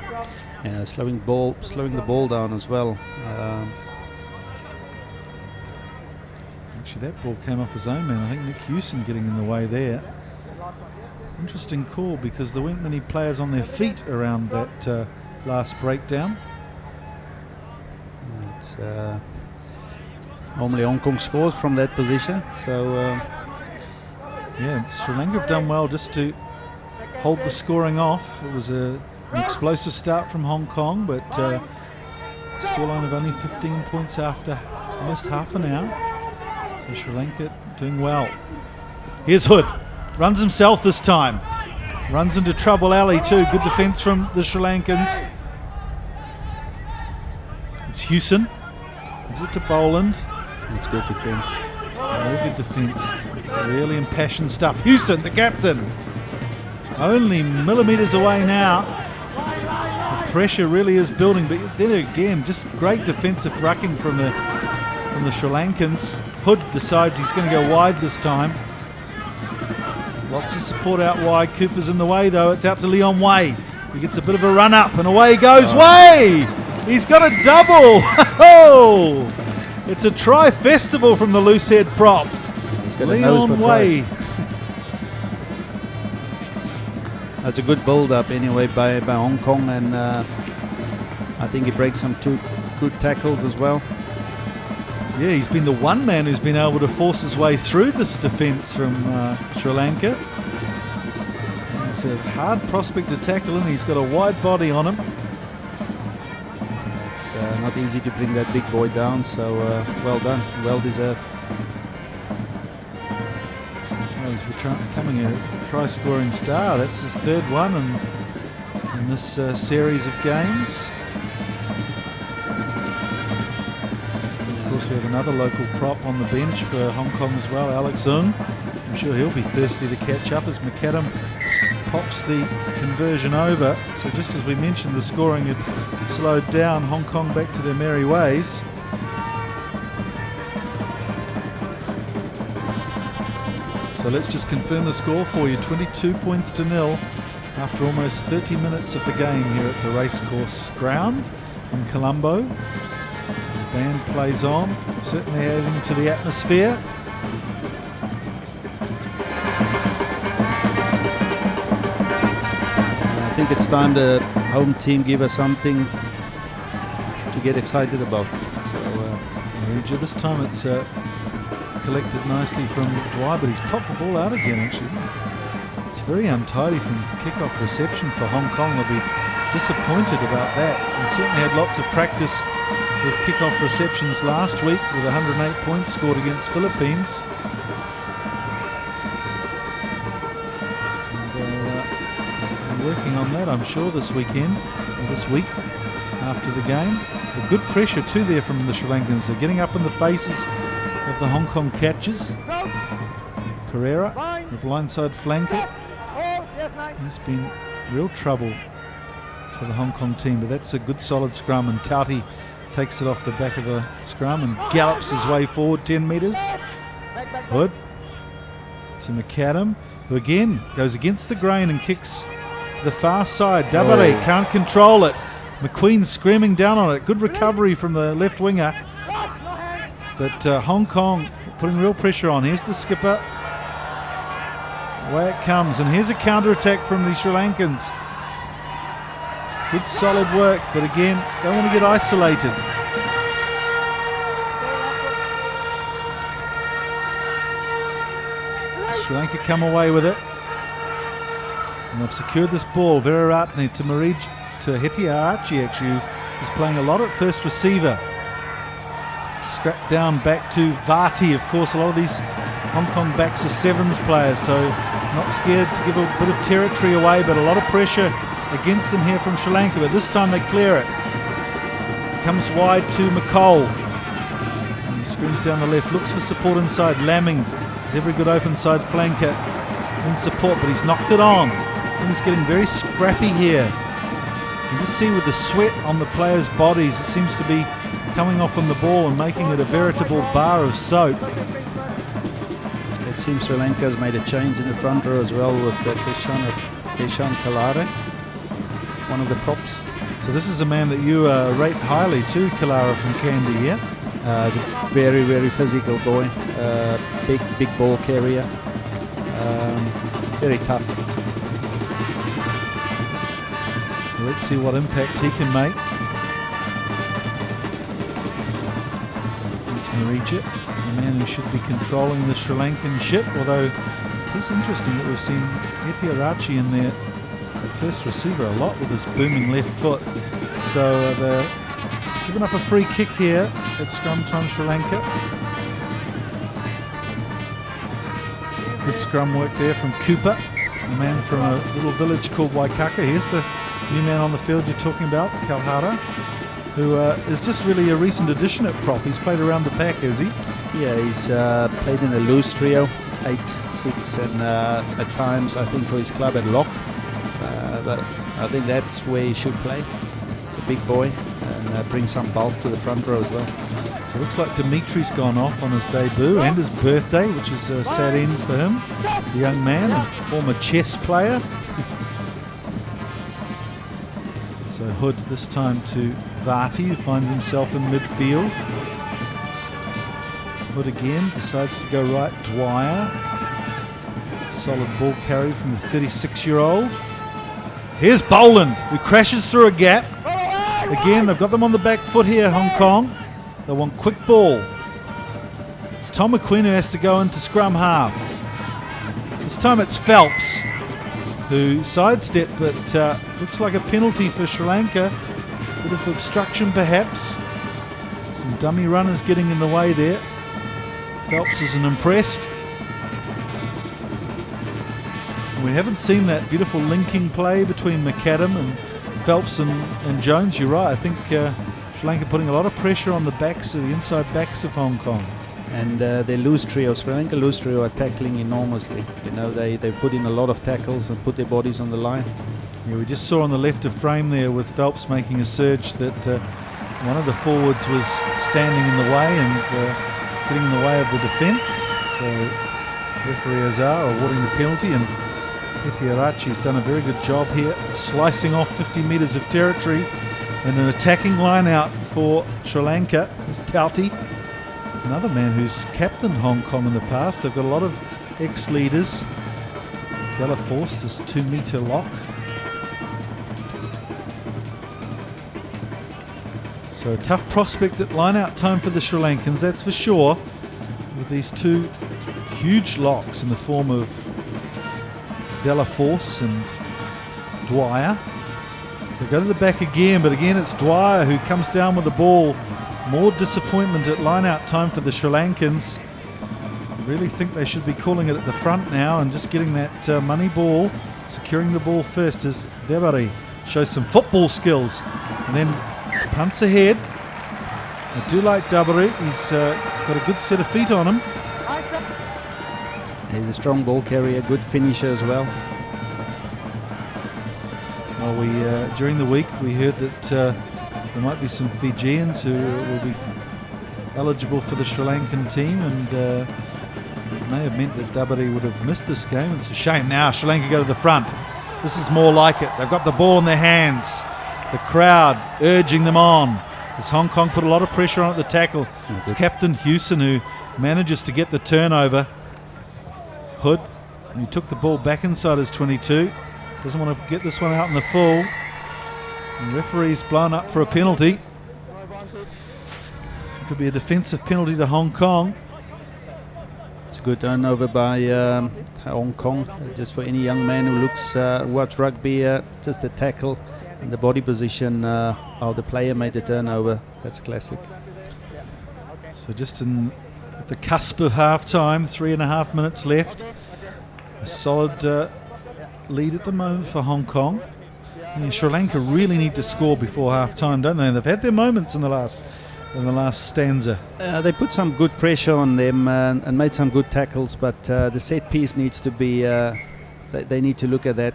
Yeah, slowing the ball down as well. Actually, that ball came off his own man. I think Nick Hewson getting in the way there. Interesting call because there weren't many players on their feet around that last breakdown. It's, normally Hong Kong scores from that position, so yeah, Sri Lanka have done well just to hold the scoring off. It was an explosive start from Hong Kong, but scoreline of only 15 points after almost half an hour. So Sri Lanka doing well. Here's Hood. Runs himself this time. Runs into trouble alley too. Good defence from the Sri Lankans. It's Hewson. Gives it to Boland. It's good defence. Very good defence. Really impassioned stuff. Hewson, the captain. Only millimetres away now. The pressure really is building, but then again, just great defensive rucking from the Sri Lankans. Hood decides he's going to go wide this time. Lots of support out wide. Cooper's in the way though. It's out to Leon Way. He gets a bit of a run up and away goes Way. He's got a double. Oh, it's a try festival from the loose head prop. Leon Way. That's a good build-up anyway by Hong Kong, and I think he breaks some two good tackles as well. Yeah, he's been the one man who's been able to force his way through this defence from Sri Lanka. He's a hard prospect to tackle, and he's got a wide body on him. It's not easy to bring that big boy down, so well done, well deserved. He's becoming a try-scoring star. That's his third one in this series of games. Of course, we have another local prop on the bench for Hong Kong as well, Alex Ng. I'm sure he'll be thirsty to catch up as McAdam pops the conversion over. So just as we mentioned, the scoring had slowed down. Hong Kong back to their merry ways. So let's just confirm the score for you. 22 points to 0 after almost 30 minutes of the game here at the racecourse ground in Colombo. The band plays on, certainly adding to the atmosphere. I think it's time the home team give us something to get excited about. So this time it's collected nicely from Dwyer, but he's popped the ball out again actually. It's very untidy from kick-off reception for Hong Kong. They'll be disappointed about that. And certainly had lots of practice with kick-off receptions last week with 108 points scored against Philippines. And working on that, I'm sure, this weekend, or this week after the game. A good pressure too there from the Sri Lankans. They're getting up in the faces of the Hong Kong catches. Pereira, the blindside flanker. There's been real trouble for the Hong Kong team, but that's a good solid scrum, and Tauti takes it off the back of the scrum and gallops his way forward 10 metres. Hood to McAdam, who again goes against the grain and kicks the far side. Dabare can't control it. McQueen screaming down on it. Good recovery from the left winger. But Hong Kong putting real pressure on. Here's the skipper. Away it comes. And here's a counter-attack from the Sri Lankans. Good solid work, but again, don't want to get isolated. Sri Lanka come away with it. And they've secured this ball. Viraratne to Hetiarachi actually, who is playing a lot at first receiver. Scrapped down back to Vati. Of course, a lot of these Hong Kong backs are sevens players, so not scared to give a bit of territory away, but a lot of pressure against them here from Sri Lanka. But this time they clear it. Comes wide to McColl. And he screams down the left, looks for support inside. Lamming is every good open side flanker in support, but he's knocked it on. Things getting very scrappy here. You can just see with the sweat on the players' bodies, it seems to be coming off on the ball and making it a veritable bar of soap. it seems Sri Lanka's made a change in the front row as well with Deshan Kalare, one of the props. So this is a man that you rate highly too, Kalara from Kandy, yeah? He's a very, very physical boy, big ball carrier, very tough. Let's see what impact he can make. Here's Maricha, the man who should be controlling the Sri Lankan ship, although it is interesting that we've seen Etiarachi in there at first receiver a lot with his booming left foot. So they're giving up a free kick here at scrum time, Sri Lanka. Good scrum work there from Cooper, a man from a little village called Waikaka. Here's the new man on the field you're talking about, Kalhara, who is just really a recent addition at prop. He's played around the pack, has he? Yeah, he's played in a loose trio, 8-6, and at times I think for his club at lock. But I think that's where he should play. He's a big boy and brings some bulk to the front row as well. It looks like Dimitri's gone off on his debut and his birthday, which is a sad end for him. The young man, a former chess player. So Hood this time to Vati, who finds himself in midfield. Hood again, decides to go right. Dwyer. Solid ball carry from the 36-year-old. Here's Boland, who crashes through a gap. Again, they've got them on the back foot here, Hong Kong. They want quick ball. It's Tom McQueen who has to go into scrum half. This time it's Phelps who sidestepped, but looks like a penalty for Sri Lanka. Bit of obstruction perhaps. Some dummy runners getting in the way there. Phelps isn't impressed. We haven't seen that beautiful linking play between McAdam and Phelps and Jones. You're right. I think Sri Lanka putting a lot of pressure on the backs, the inside backs of Hong Kong. And their loose trio, Sri Lanka loose trio, are tackling enormously. You know, they put in a lot of tackles and put their bodies on the line. Yeah, we just saw on the left of frame there with Phelps making a surge that one of the forwards was standing in the way and getting in the way of the defence. So referee Azar awarding the penalty, and Etiarachi's done a very good job here, slicing off 50 metres of territory, and an attacking line out for Sri Lanka is Tauti, another man who's captained Hong Kong in the past. They've got a lot of ex-leaders. Delaforce, this 2-metre lock. So a tough prospect at line-out time for the Sri Lankans, that's for sure, with these two huge locks in the form of Delaforce and Dwyer. So go to the back again, but again it's Dwyer who comes down with the ball. More disappointment at line-out time for the Sri Lankans. I really think they should be calling it at the front now and just getting that money ball, securing the ball first as Debari shows some football skills and then punts ahead. I do like Debari, he's got a good set of feet on him. He's a strong ball carrier, good finisher as well. Well, we during the week we heard that there might be some Fijians who will be eligible for the Sri Lankan team, and it may have meant that Dabari would have missed this game. It's a shame. Now Sri Lanka go to the front. This is more like it. They've got the ball in their hands. The crowd urging them on as Hong Kong put a lot of pressure on at the tackle. It's Captain Hewson who manages to get the turnover. Hood, and he took the ball back inside his 22. Doesn't want to get this one out in the full. The referee's blown up for a penalty. Could be a defensive penalty to Hong Kong. It's a good turnover by Hong Kong. Just for any young man who looks watch rugby, just the tackle and the body position how the player made the turnover. That's classic. So just at the cusp of half time, 3.5 minutes left. A solid lead at the moment for Hong Kong. Yeah, Sri Lanka really need to score before half time, don't they? And they've had their moments in the last stanza. They put some good pressure on them and made some good tackles, but the set piece needs to be they need to look at that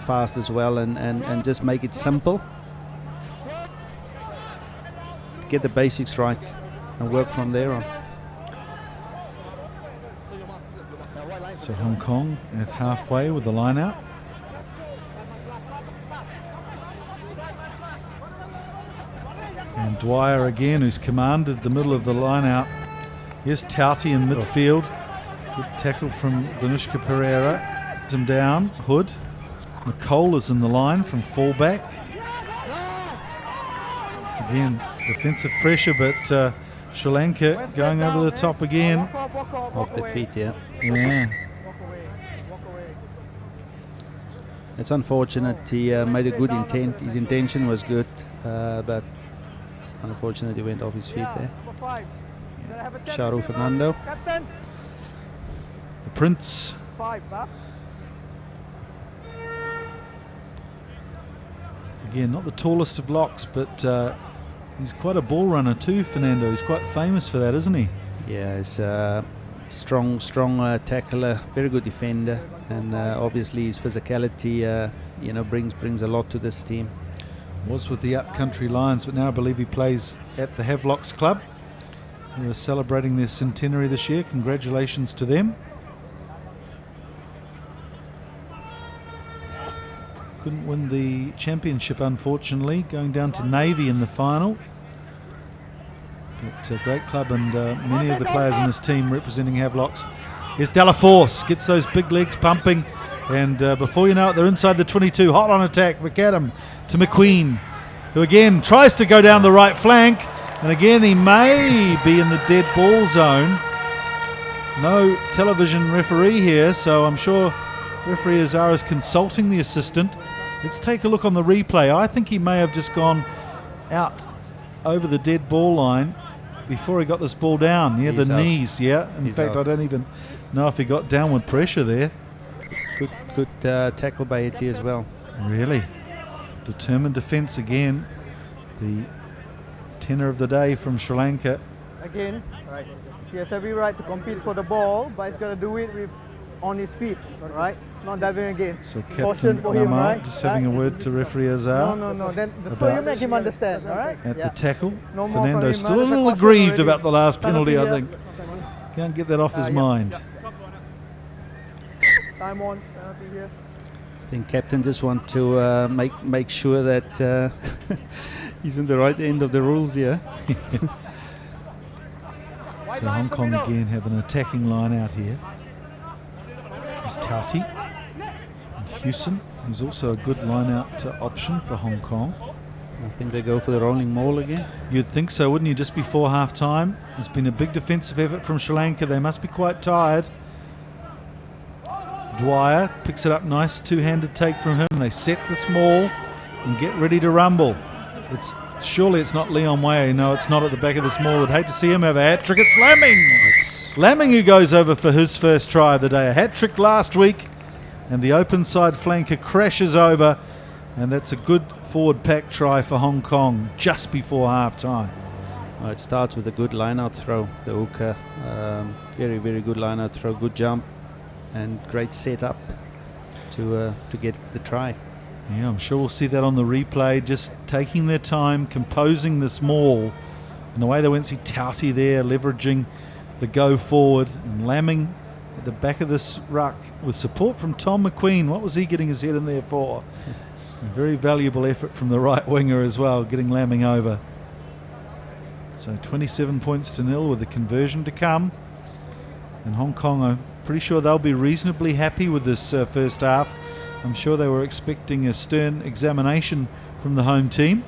fast as well and just make it simple, get the basics right and work from there on. So Hong Kong at halfway with the line out. And Dwyer again, who's commanded the middle of the line out. Here's Tauti in midfield. Good tackle from Danushka Pereira. Puts him down. Hood. Nicole is in the line from fullback. Again, defensive pressure, but Sri Lanka going over the top again. Off the feet, yeah. It's unfortunate. He made a good intent. His intention was good, but unfortunately went off his feet there. Yeah. Sharu Fernando. The Prince 5, huh? Again, not the tallest of locks, but he's quite a ball runner too, Fernando. He's quite famous for that, isn't he? Yeah, he's strong tackler, very good defender, and obviously his physicality, brings a lot to this team. Was with the Upcountry Lions, but now I believe he plays at the Havelocks Club. They are celebrating their centenary this year. Congratulations to them. Couldn't win the championship, unfortunately, going down to Navy in the final. But a great club, and many of the players in this team representing Havelocks. Here's Delaforce, gets those big legs pumping, and before you know it, they're inside the 22, hot on attack. McAdam to McQueen, who again tries to go down the right flank, and again he may be in the dead ball zone. No television referee here, so I'm sure referee Azar is consulting the assistant. Let's take a look on the replay. I think he may have just gone out over the dead ball line before he got this ball down near the knees. Yeah, in fact, I don't even know if he got downward pressure there. Good tackle by AT as well. Really determined defence again. The tenor of the day from Sri Lanka. Again, right. He has every right to compete for the ball, but he's got to do it with on his feet, right? Not diving again. So Caution Captain for him, Lamar right? just having a word to referee Azar. No. Then so you make him understand, all right? At the tackle. No more Fernando from him, still a man. There's a little caution aggrieved already. about the last penalty, I Penalty, think. Can't get that off his yeah. mind. Time on, penalty here. I think captain just want to make sure that he's in the right end of the rules here. So Hong Kong again have an attacking line out here. There's Tauti and Hewson, who's also a good line-out option for Hong Kong. I think they go for the rolling maul again. You'd think so, wouldn't you, just before half-time? There's been a big defensive effort from Sri Lanka. They must be quite tired. Dwyer picks it up, nice two-handed take from him. They set this maul and get ready to rumble. Surely it's not Leon Way. No, it's not at the back of this maul. I'd hate to see him have a hat-trick. It's Lamming! Lamming who goes over for his first try of the day. A hat-trick last week, and the open side flanker crashes over, and that's a good forward pack try for Hong Kong just before half-time. Well, it starts with a good line-out throw, the hooker. Very, very good line-out throw, good jump, and great setup to get the try. Yeah, I'm sure we'll see that on the replay, just taking their time, composing this maul. And the way they went, see Tauti there, leveraging the go forward, and Lamming at the back of this ruck with support from Tom McQueen. What was he getting his head in there for? A very valuable effort from the right winger as well, getting Lamming over. So 27 points to 0 with the conversion to come. And Hong Kong, I'm pretty sure they'll be reasonably happy with this first half. I'm sure they were expecting a stern examination from the home team,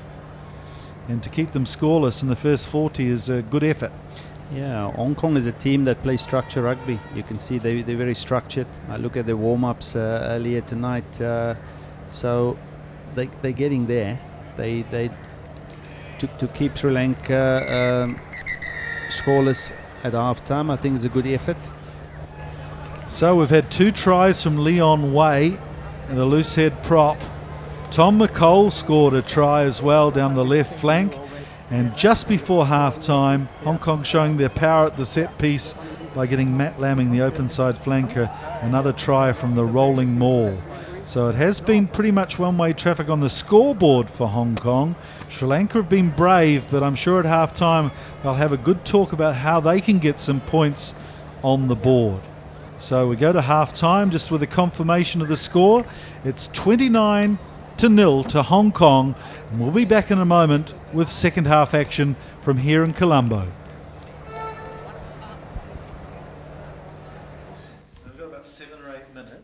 and to keep them scoreless in the first 40 is a good effort. Yeah, Hong Kong is a team that plays structure rugby. You can see they're very structured. I look at their warm-ups earlier tonight, so they're getting there. They to keep Sri Lanka scoreless at half-time, I think is a good effort. So we've had 2 tries from Leon Way, the loose head prop. Tom McCole scored a try as well down the left flank, and just before half time Hong Kong showing their power at the set piece by getting Matt Lamming, the open side flanker, another try from the rolling maul. So it has been pretty much one-way traffic on the scoreboard for Hong Kong. Sri Lanka have been brave, but I'm sure at half time they'll have a good talk about how they can get some points on the board. So we go to half-time just with a confirmation of the score. It's 29-0 to Hong Kong. And we'll be back in a moment with second half action from here in Colombo. We've got about 7 or 8 minutes.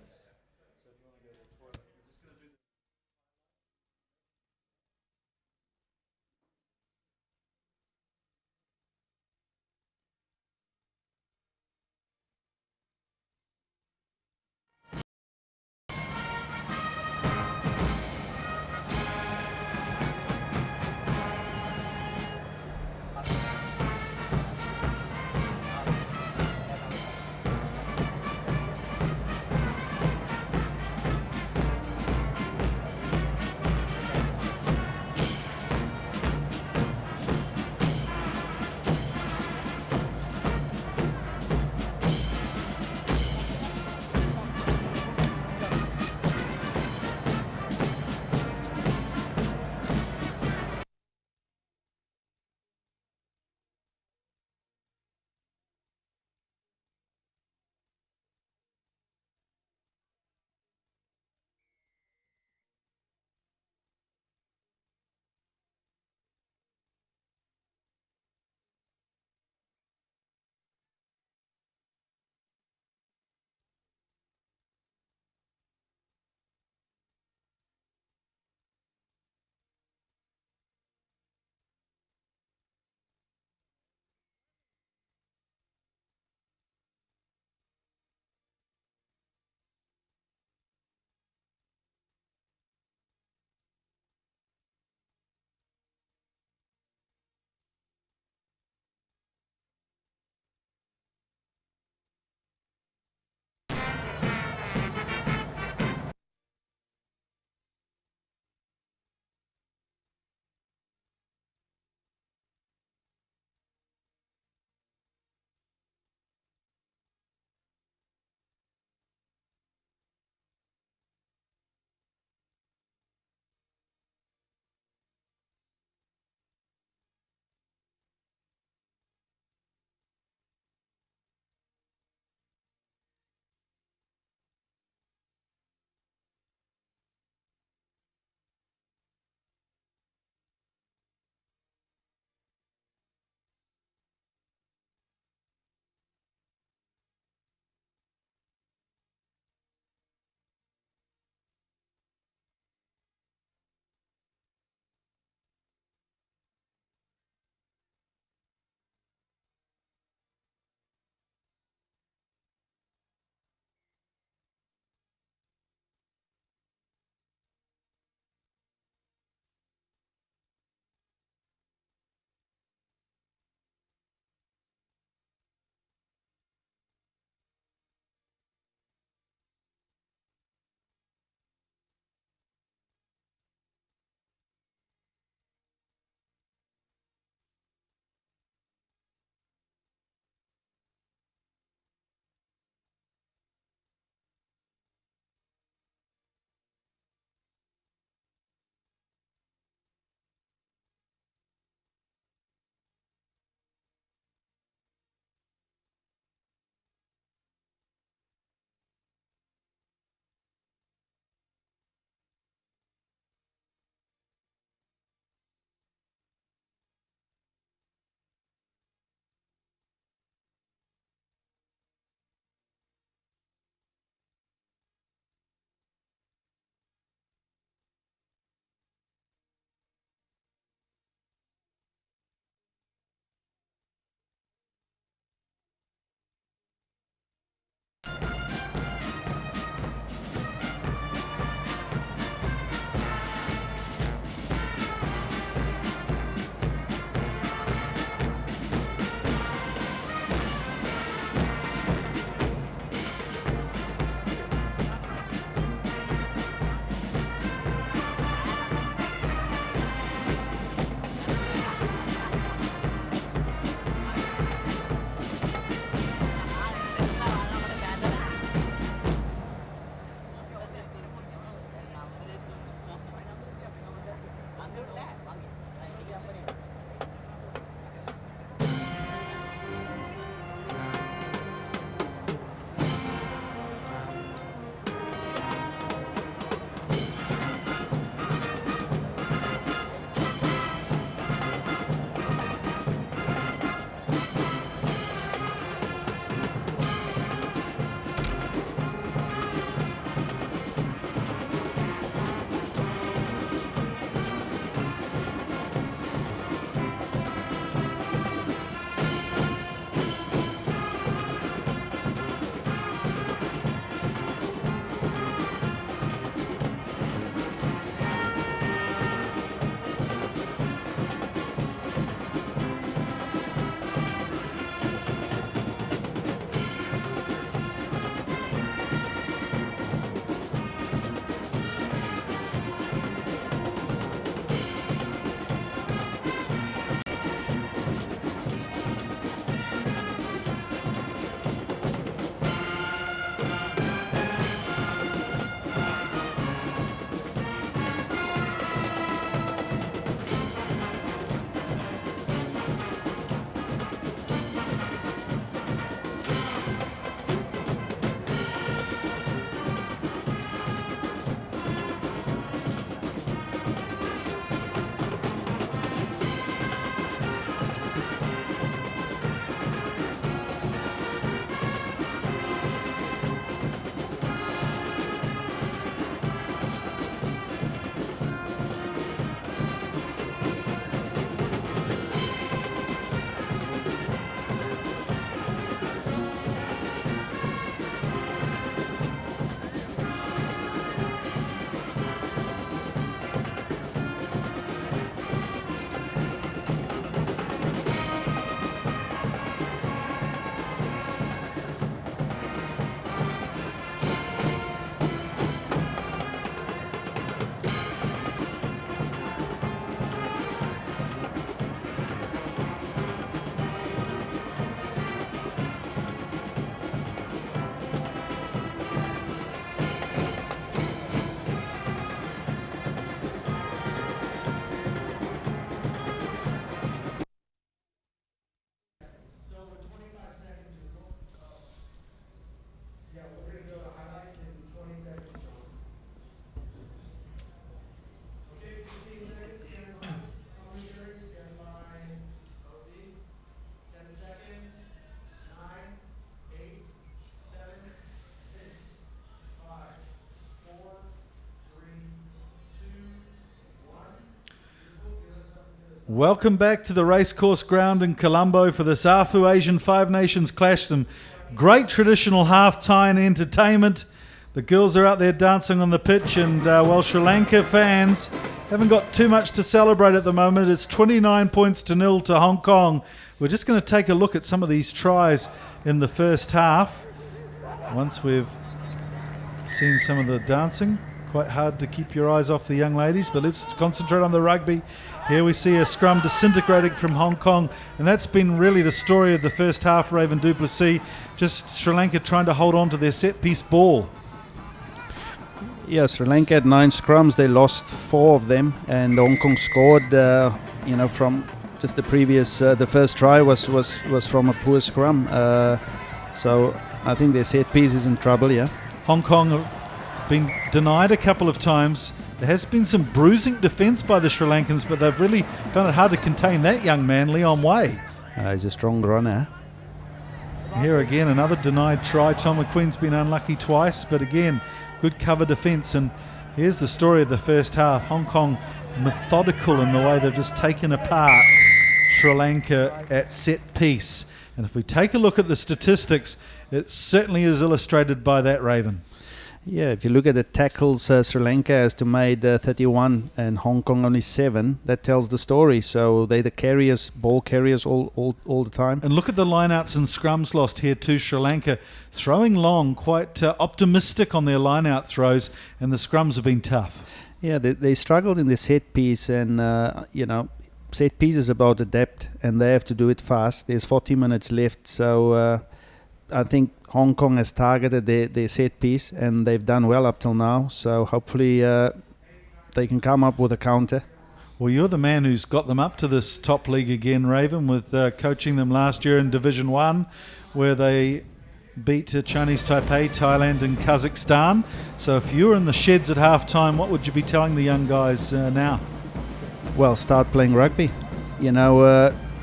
Welcome back to the racecourse ground in Colombo for this AFU Asian Five Nations clash. Some great traditional half-time entertainment. The girls are out there dancing on the pitch, and while Sri Lanka fans haven't got too much to celebrate at the moment, it's 29 points to 0 to Hong Kong. We're just going to take a look at some of these tries in the first half. Once we've seen some of the dancing, quite hard to keep your eyes off the young ladies, but let's concentrate on the rugby. Here we see a scrum disintegrating from Hong Kong, and that's been really the story of the first half, Raven du Plessis. Just Sri Lanka trying to hold on to their set-piece ball. Yeah, Sri Lanka had 9 scrums. They lost 4 of them, and Hong Kong scored, from just the previous, the first try was from a poor scrum. So I think their set piece is in trouble, yeah. Hong Kong have been denied a couple of times. There has been some bruising defence by the Sri Lankans, but they've really found it hard to contain that young man, Leon Wei. He's a strong runner. Here again, another denied try. Tom McQueen's been unlucky twice, but again, good cover defence. And here's the story of the first half. Hong Kong methodical in the way they've just taken apart Sri Lanka at set piece. And if we take a look at the statistics, it certainly is illustrated by that, Raven. Yeah, if you look at the tackles, Sri Lanka has to made 31 and Hong Kong only 7. That tells the story. So they're the carriers, ball carriers all the time. And look at the lineouts and scrums lost here too. Sri Lanka throwing long, quite optimistic on their lineout throws, and the scrums have been tough. Yeah, they struggled in the set piece, and set piece is about the depth, and they have to do it fast. There's 40 minutes left, so I think Hong Kong has targeted their set piece, and they've done well up till now. So hopefully they can come up with a counter. Well, you're the man who's got them up to this top league again, Raven, with coaching them last year in Division 1, where they beat Chinese Taipei, Thailand and Kazakhstan. So if you were in the sheds at half-time, what would you be telling the young guys now? Well, start playing rugby.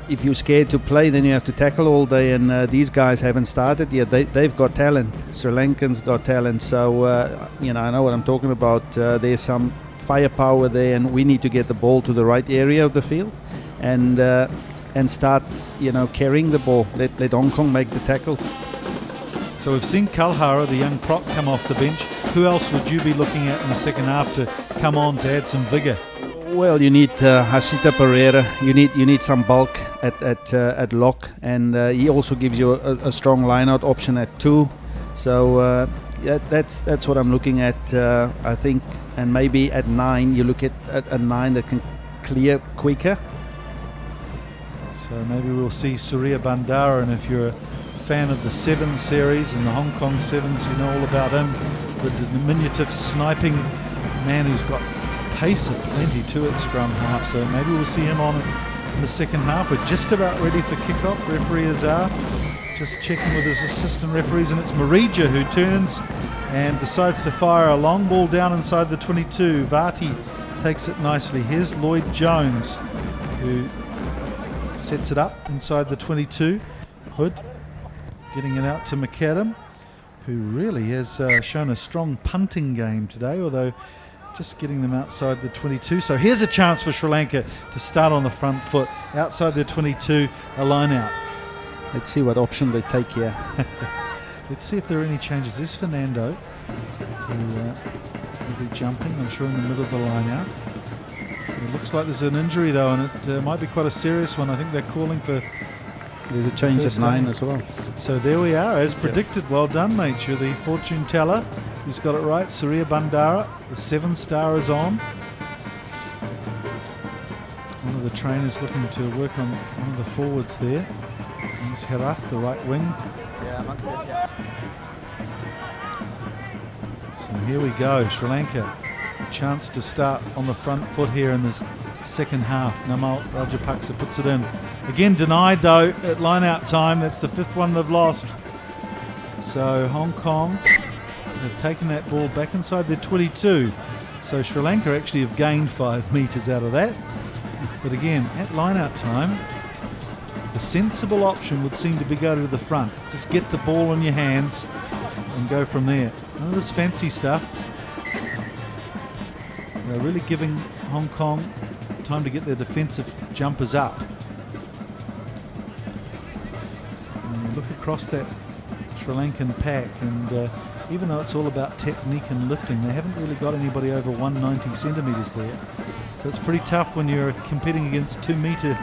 If you're scared to play, then you have to tackle all day, and these guys haven't started yet. They've got talent. Sri Lankans got talent, so I know what I'm talking about. There's some firepower there, and we need to get the ball to the right area of the field, and start carrying the ball. Let Hong Kong make the tackles. So we've seen Kalhara, the young prop, come off the bench. Who else would you be looking at in the second half to come on to add some vigour? Well, you need Hasita Pereira. You need some bulk at lock, and he also gives you a strong line-out option at 2. So that's what I'm looking at. I think, and maybe at 9 you look at a 9 that can clear quicker. So maybe we'll see Surya Bandara, and if you're a fan of the 7 series and the Hong Kong 7s, you know all about him. The diminutive sniping man who's got pace of plenty to at scrum half, so maybe we'll see him on in the second half. We're just about ready for kick-off. Referee Azar just checking with his assistant referees, and it's Marija who turns and decides to fire a long ball down inside the 22. Vati takes it nicely. Here's Lloyd Jones who sets it up inside the 22. Hood getting it out to McAdam, who really has shown a strong punting game today, although just getting them outside the 22. So here's a chance for Sri Lanka to start on the front foot. Outside the 22, a line out. Let's see what option they take here. Let's see if there are any changes. This Fernando who will be jumping, I'm sure, in the middle of the line out. It looks like there's an injury though, and it might be quite a serious one. I think they're calling for... There's a change at 9 as well. So there we are, as predicted. Well done, mate. You're the fortune teller. He's got it right. Surya Bandara, the 7-star, is on. One of the trainers looking to work on one of the forwards there. Here's Herat, the right wing. So here we go, Sri Lanka. A chance to start on the front foot here in this second half. Namal Rajapaksa puts it in. Again denied though at line out time. That's the 5th one they've lost. So Hong Kong have taken that ball back inside their 22. So Sri Lanka actually have gained 5 metres out of that. But again, at line out time, the sensible option would seem to be go to the front. Just get the ball in your hands and go from there. None of this fancy stuff. They're really giving Hong Kong time to get their defensive jumpers up. And you look across that Sri Lankan pack, and even though it's all about technique and lifting, they haven't really got anybody over 190 centimetres there. So it's pretty tough when you're competing against 2-metre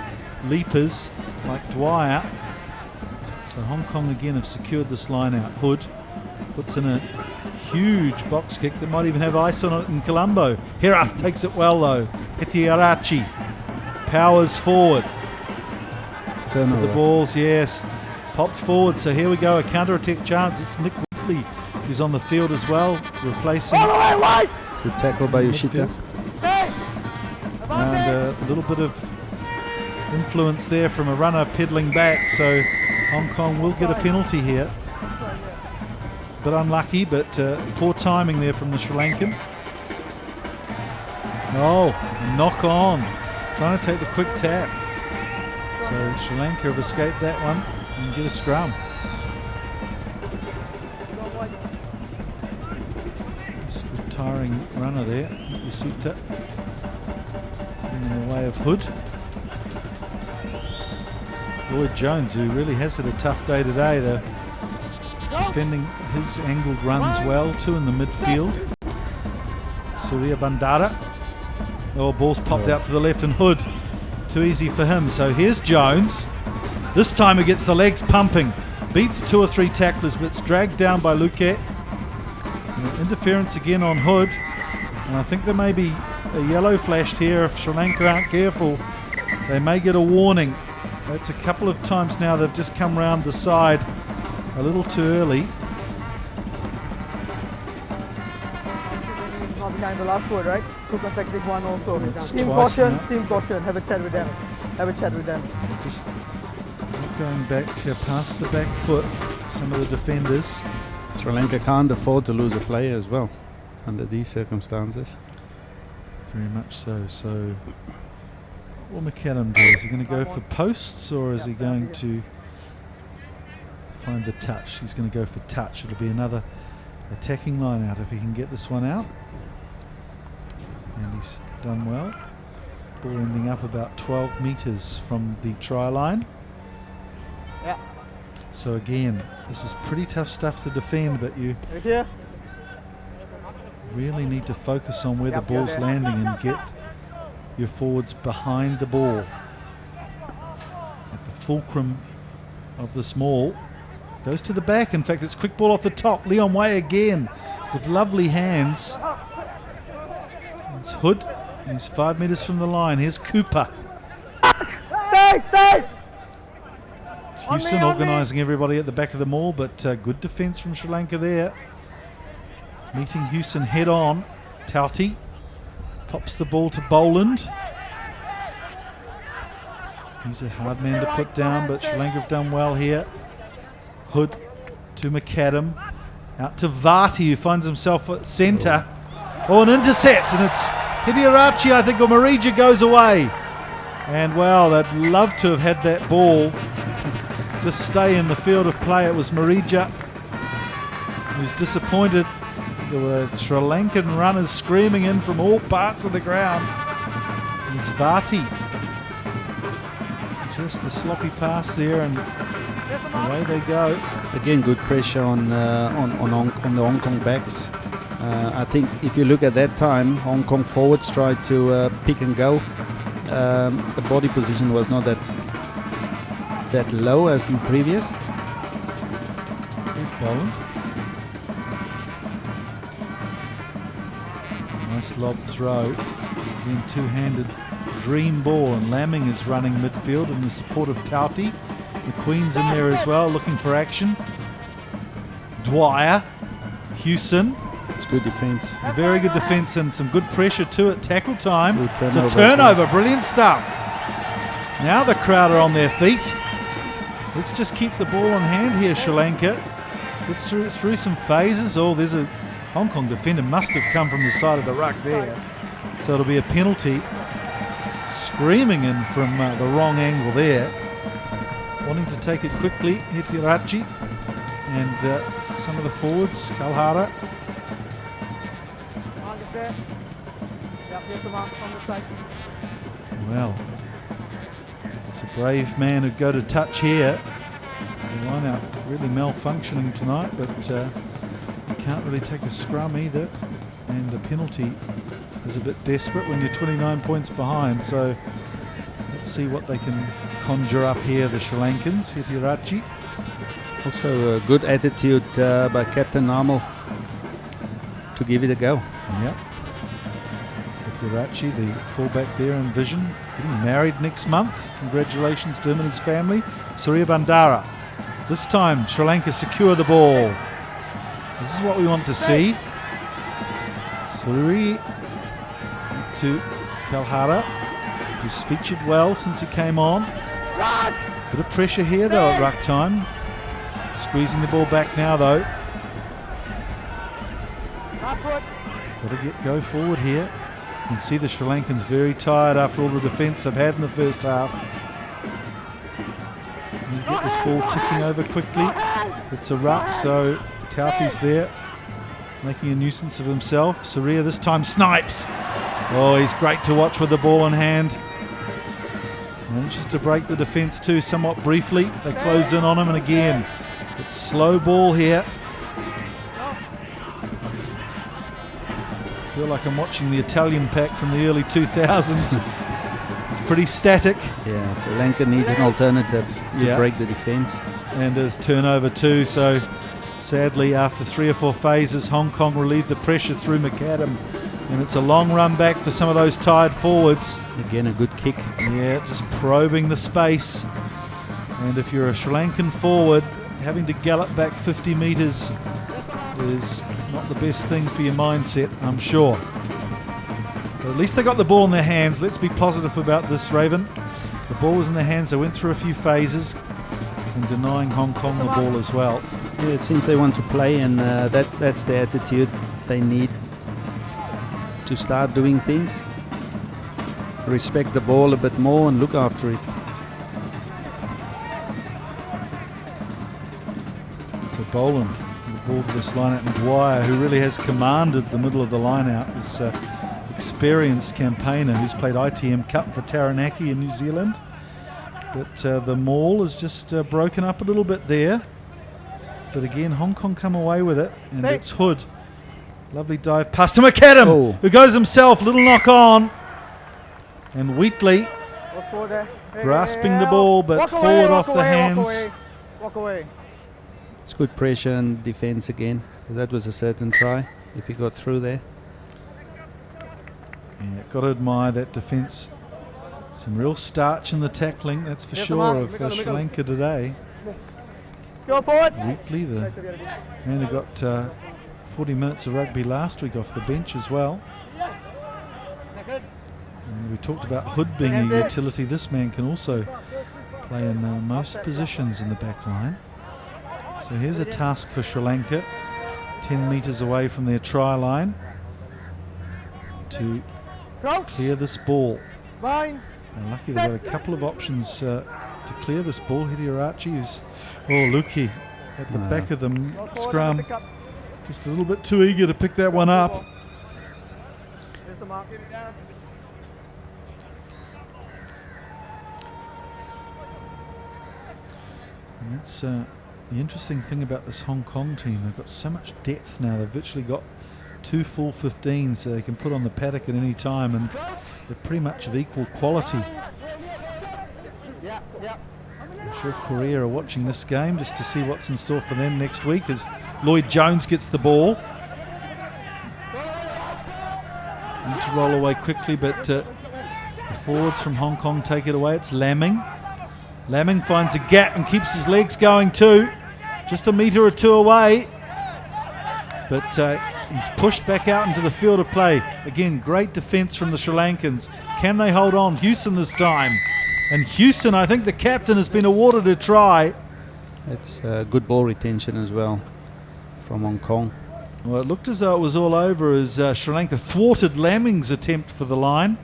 leapers like Dwyer. So Hong Kong again have secured this line out. Hood puts in a huge box kick that might even have ice on it in Colombo. Herath takes it well though. Etiarachi powers forward. Turnover. The balls, yes, popped forward. So here we go, a counter-attack chance. It's Nick Whitley who's on the field as well, replacing. Good tackle by Yoshita. And a little bit of influence there from a runner peddling back, so Hong Kong will get a penalty here. Bit unlucky, but poor timing there from the Sri Lankan. Oh, knock on, trying to take the quick tap. So Sri Lanka have escaped that one and get a scrum. Just retiring runner there, Yoshita, in the way of Hood. Lloyd Jones, who really has had a tough day today, defending his angled runs well. 2 in the midfield. Surya Bandara. Oh, ball's popped out to the left, and Hood, too easy for him. So here's Jones. This time he gets the legs pumping. Beats 2 or 3 tacklers, but it's dragged down by Luque. Interference again on Hood. And I think there may be a yellow flashed here. If Sri Lanka aren't careful, they may get a warning. It's a couple of times now they've just come round the side a little too early. Not behind the last word, right? 2 consecutive one also. It's Team twice caution, now. team caution. Have a chat with them. Have a chat with them. Just not going back past the back foot, some of the defenders. Sri Lanka can't afford to lose a player as well under these circumstances. Very much so. So what will McAdam do? Is he going to go for posts, or is he going to find the touch? He's going to go for touch. It'll be another attacking line out if he can get this one out. And he's done well. Ball ending up about 12 metres from the try line. Yeah. So again, this is pretty tough stuff to defend, but you Right here. really need to focus on where Yep, the ball's yeah. landing and get your forwards behind the ball. At the fulcrum of this maul. Goes to the back. In fact, it's quick ball off the top. Leon Way again with lovely hands. It's Hood. He's 5 metres from the line. Here's Cooper. Stay! Houston organising everybody at the back of the maul, but good defence from Sri Lanka there. Meeting Houston head on. Tauti pops the ball to Boland. He's a hard man to put down, but Sri Lanka have done well here. Hood to McAdam. Out to Vati, who finds himself at centre. Oh, an intercept, and it's Hidiarachi, I think, or Marija goes away. And well, they'd love to have had that ball just stay in the field of play. It was Marija who's disappointed. There were Sri Lankan runners screaming in from all parts of the ground. It's Vati. Just a sloppy pass there, and away they go. Again, good pressure on the Hong Kong backs. I think if you look at that time, Hong Kong forwards tried to pick and go. The body position was not that low as in previous. Here's Boland. Nice lob throw. Again, two-handed dream ball, and Lamming is running midfield in the support of Tauti. The Queen's in there as well, looking for action. Dwyer, Hewson. It's good defence. Very good defence and some good pressure to it. Tackle time. Good It's a turnover. turnover. Brilliant stuff. Now the crowd are on their feet. Let's just keep the ball in hand here, Sri Lanka. It's through some phases. Oh, there's a Hong Kong defender must have come from the side of the ruck there. So it'll be a penalty. Screaming in from the wrong angle there. Wanting to take it quickly, Hitirachi and some of the forwards, Kalhara. Mark is there. Yeah, here's the mark on the side. Well, It's a brave man who'd go to touch here. The line-out really malfunctioning tonight, but you can't really take a scrum either. And a penalty is a bit desperate when you're 29 points behind. So let's see what they can conjure up here, the Sri Lankans. Hitirachi. Also a good attitude by Captain Namal to give it a go. Yep. Hitirachi, the fullback there in Vision, getting married next month. Congratulations to him and his family. Surya Bandara. This time Sri Lanka secure the ball. This is what we want to see. Suri to Kalhara, who's featured well since he came on. Bit of pressure here though at ruck time. Squeezing the ball back now though. Got to go forward here. You can see the Sri Lankans very tired after all the defence they've had in the first half. You get this ball ticking over quickly. It's a ruck, so Tauti's there, making a nuisance of himself. Surya this time snipes. Oh, he's great to watch with the ball in hand. Manages to break the defence too somewhat briefly. They closed in on him, and again, it's slow ball here. I feel like I'm watching the Italian pack from the early 2000s. It's pretty static. Yeah, Sri Lanka needs an alternative to break the defence. And there's turnover too, so sadly after 3 or 4 phases Hong Kong relieved the pressure through McAdam, and it's a long run back for some of those tired forwards. Again a good kick. Yeah, just probing the space, and if you're a Sri Lankan forward, having to gallop back 50 metres is not the best thing for your mindset, I'm sure. But at least they got the ball in their hands. Let's be positive about this, Raven. The ball was in their hands. They went through a few phases and denying Hong Kong the ball as well. Yeah, it seems they want to play, and that's the attitude they need to start doing things. Respect the ball a bit more and look after it. So Boland, the ball to this line-out, and Dwyer, who really has commanded the middle of the line-out, this experienced campaigner who's played ITM Cup for Taranaki in New Zealand. But the maul is just broken up a little bit there. But again, Hong Kong come away with it, and it's Hood. Lovely dive past to McAdam, who goes himself, little knock on. And Wheatley grasping the ball, but forward off the hands. Walk away. It's good pressure and defence again, because that was a certain try if he got through there. Yeah, got to admire that defence. Some real starch in the tackling, that's for sure, of Sri Lanka today. Let's go forward. Wheatley, the man who got 40 minutes of rugby last week off the bench as well. And we talked about Hood being a utility. This man can also play in most positions in the back line. So here's a task for Sri Lanka, 10 metres away from their try line, to clear this ball. They're lucky they've got a couple of options to clear this ball. Hitirachi, who's Luki at the back of the scrum, just a little bit too eager to pick that one up. There's the mark. And that's the interesting thing about this Hong Kong team. They've got so much depth now. They've virtually got 2 full 15s so they can put on the paddock at any time, and they're pretty much of equal quality. I'm sure Korea are watching this game just to see what's in store for them next week as Lloyd Jones gets the ball. Need to roll away quickly, but the forwards from Hong Kong take it away. It's Laming. Laming finds a gap and keeps his legs going too. Just a metre or two away. But he's pushed back out into the field of play. Again, great defence from the Sri Lankans. Can they hold on? Hewson this time. And Hewson, I think the captain, has been awarded a try. It's good ball retention as well from Hong Kong. Well, it looked as though it was all over as Sri Lanka thwarted Laming's attempt for the line.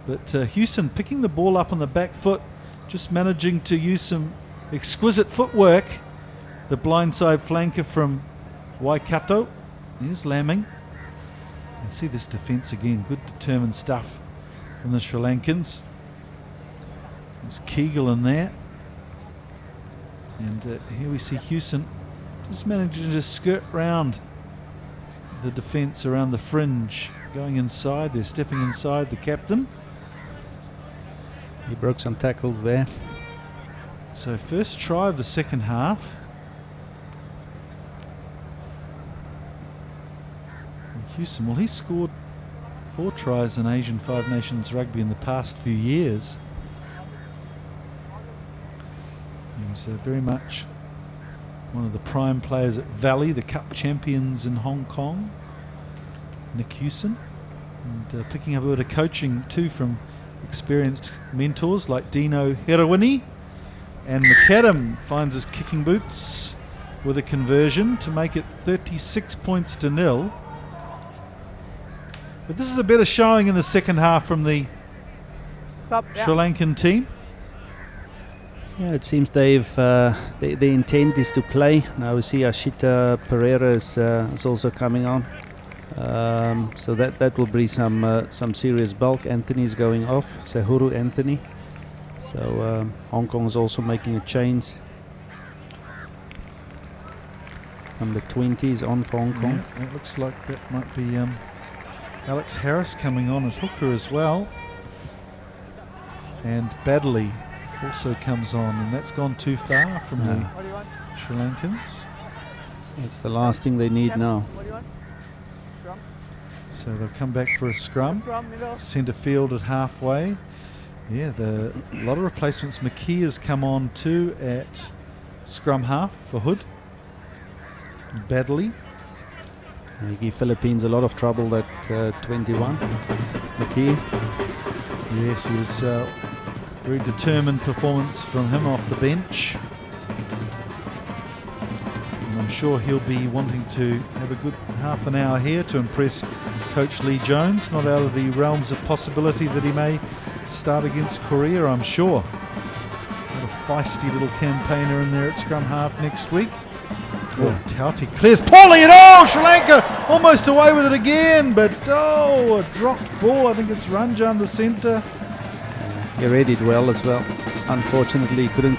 But Hewson picking the ball up on the back foot, just managing to use some exquisite footwork. The blindside flanker from Waikato. Here's Laming. You see this defence again, good determined stuff from the Sri Lankans. There's Kegel in there. And here we see Hewson just managing to skirt round the defence around the fringe. Going inside, they're stepping inside the captain. He broke some tackles there. So first try of the second half. And Hewson, well, he scored 4 tries in Asian Five Nations rugby in the past few years. He was very much one of the prime players at Valley, the Cup champions in Hong Kong. Nick Hewson, and picking up a bit of coaching too from experienced mentors like Dino Herawini. And McAdam finds his kicking boots with a conversion to make it 36 points to 0. But this is a better showing in the second half from the Sri Lankan team. Yeah, it seems they've the intent is to play. Now we see Ashita Pereira is also coming on. So that will bring some serious bulk. Anthony's going off, Sehuru Anthony. So Hong Kong is also making a change. Number 20 is on for Hong Kong. Yeah, it looks like that might be Alex Harris coming on at hooker as well. And Badley also comes on, and that's gone too far from the Sri Lankans. It's the last thing they need now. So they'll come back for a scrum. Centre field at halfway. Yeah, a lot of replacements. McKee has come on too at scrum half for Hood. Badley. He gave Philippines a lot of trouble at 21. McKee. Yes, he was very determined performance from him off the bench. And I'm sure he'll be wanting to have a good half an hour here to impress Coach Lee Jones. Not out of the realms of possibility that he may start against Korea, I'm sure. What a feisty little campaigner in there at scrum half next week. Oh, Tauti clears poorly, and Sri Lanka almost away with it again, but a dropped ball. I think it's Ranjan, the centre. He read it well as well. Unfortunately, he couldn't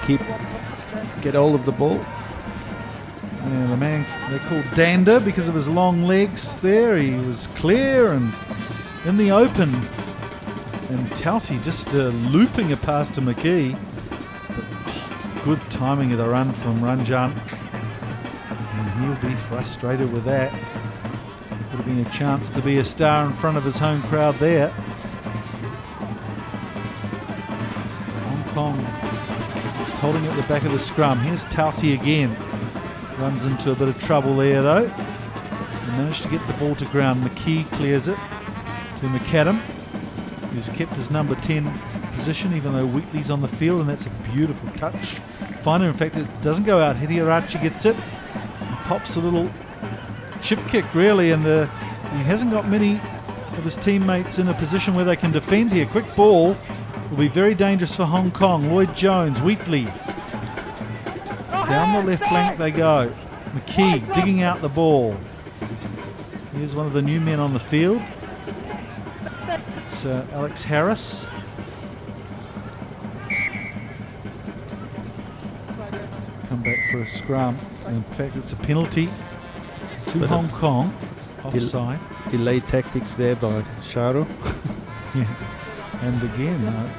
get hold of the ball. Yeah, the man they called Dander because of his long legs there. He was clear and in the open. And Tauti just looping a pass to McKee. But, good timing of the run from Ranjan. And he'll be frustrated with that. Would have been a chance to be a star in front of his home crowd there. Hong Kong just holding at the back of the scrum. Here's Tauti again. Runs into a bit of trouble there though. He managed to get the ball to ground. McKee clears it to McAdam, who's kept his number 10 position even though Wheatley's on the field, and that's a beautiful touch. Finer, in fact, it doesn't go out. Hidearachi gets it. He pops a little chip kick really, and he hasn't got many of his teammates in a position where they can defend here. Quick ball will be very dangerous for Hong Kong. Lloyd Jones, Wheatley. Down the left flank they go. McKee digging out the ball. Here's one of the new men on the field. It's Alex Harris. Come back for a scrum. In fact, it's a penalty to Hong Kong. Offside. Delayed tactics there by Sharo. Yeah. And again, I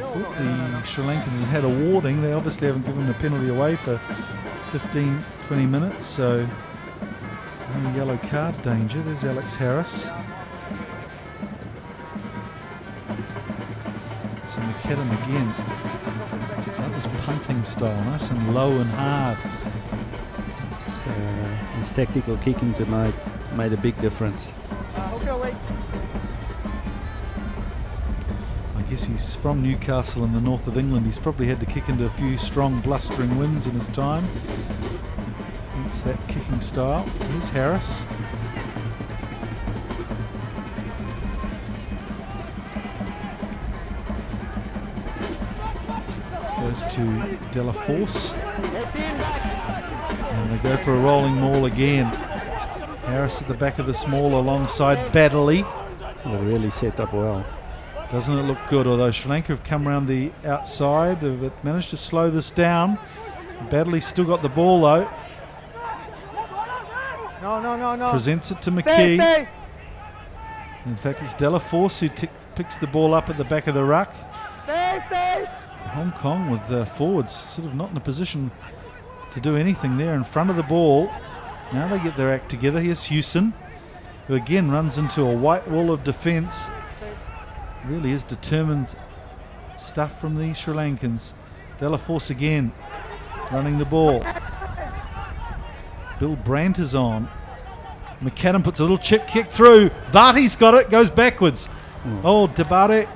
thought the Sri Lankans had a warning. They obviously haven't given the penalty away for 15, 20 minutes, so no yellow card danger. There's Alex Harris. So McAdam again. That was punting style, nice and low and hard. So his tactical kicking tonight made a big difference. I guess he's from Newcastle in the north of England. He's probably had to kick into a few strong blustering winds in his time. It's that kicking style. Here's Harris. Goes to Della Force. And they go for a rolling maul again. Harris at the back of the small alongside Baddeley. They really set up well. Doesn't it look good? Although Sri Lanka have come around the outside, but managed to slow this down. Badly still got the ball though. No. Presents it to McKee. Stay. In fact, it's Della Force who picks the ball up at the back of the ruck. Stay. Hong Kong with the forwards sort of not in a position to do anything there in front of the ball. Now they get their act together. Here's Hewson, who again runs into a white wall of defence. Really is determined stuff from the Sri Lankans. Della Force again running the ball. Bill Brandt is on. McAdam puts a little chip kick through. Varty's got it, goes backwards. Oh, Dabare.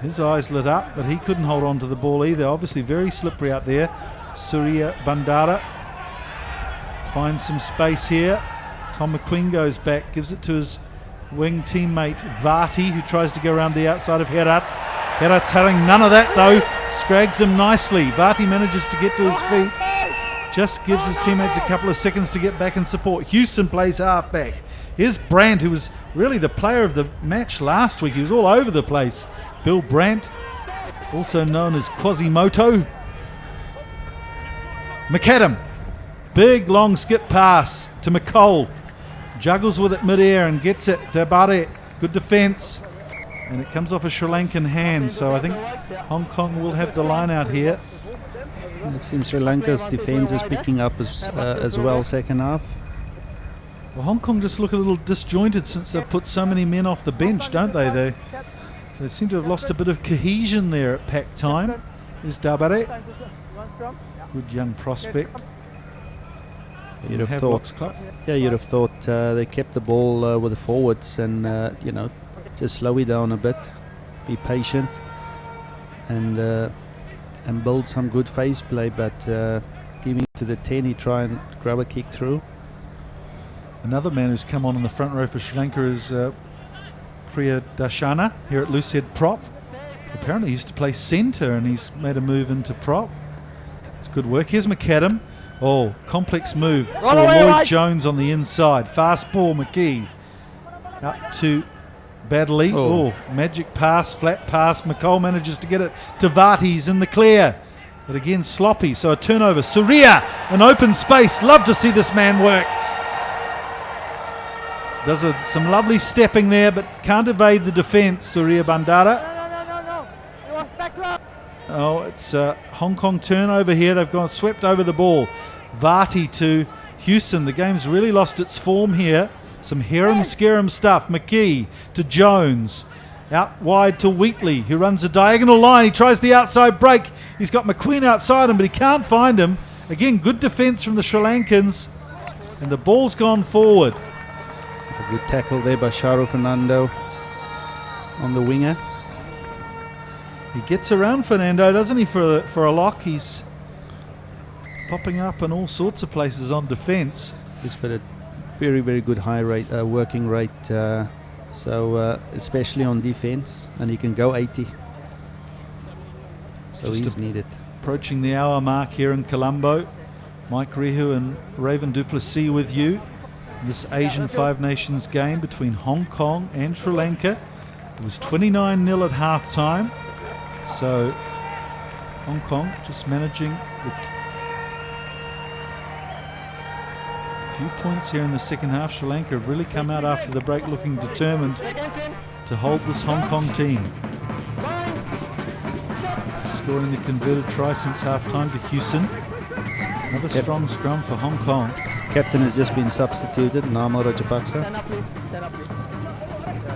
His eyes lit up, but he couldn't hold on to the ball either. Obviously very slippery out there. Surya Bandara finds some space here. Tom McQueen goes back, gives it to his wing teammate Varty, who tries to go around the outside of Herat. Herat's having none of that though. Scrags him nicely. Varty manages to get to his feet. Just gives his teammates a couple of seconds to get back and support. Hewson plays halfback. Here's Brandt, who was really the player of the match last week. He was all over the place. Bill Brandt, also known as Quasimoto. McAdam, big long skip pass to McCole. Juggles with it mid-air and gets it. Dabare, good defence. And it comes off a Sri Lankan hand, so I think Hong Kong will have the line out here. And it seems Sri Lanka's defence is picking up as well second half. Well, Hong Kong just look a little disjointed since they've put so many men off the bench, don't they? They seem to have lost a bit of cohesion there at pack time. Is Dabare. Good young prospect. You'd have thought they kept the ball with the forwards and just slow it down a bit, be patient, and build some good face play. But giving to the 10, he try and grab a kick through. Another man who's come on in the front row for Sri Lanka is Priya Darshana here at loosehead prop. Apparently he used to play centre and he's made a move into prop. It's good work. Here's McAdam. Oh, complex move. Saw Lloyd Jones on the inside. Fast ball, McGee. Out to Baddeley. Oh, magic pass, flat pass. McCole manages to get it to Varty. He's in the clear. But again, sloppy. So a turnover. Surya, an open space. Love to see this man work. Does some lovely stepping there, but can't evade the defence. Surya Bandara. No. It was back. Oh, it's Hong Kong turnover here. They've gone swept over the ball. Varty to Hewson. The game's really lost its form here. Some harem-scarum stuff. McKee to Jones. Out wide to Wheatley, who runs a diagonal line. He tries the outside break. He's got McQueen outside him, but he can't find him. Again, good defence from the Sri Lankans. And the ball's gone forward. A good tackle there by Sharu Fernando on the winger. He gets around Fernando, doesn't he, for a lock? He's popping up in all sorts of places on defence. He's got a very, very good high rate, working rate, especially on defence, and he can go 80. So Just he's needed. Approaching the hour mark here in Colombo. Mike Rehu and Raven Duplessis with you. This Asian Five Nations game between Hong Kong and Sri Lanka. It was 29-0 at half-time. So Hong Kong just managing a few points here in the second half. Sri Lanka have really come out after the break looking determined to hold this Hong Kong team. Scoring the converted try since half-time to Hewson. Another strong scrum for Hong Kong. Captain has just been substituted, Nama Rajapaksa. Stand up, please.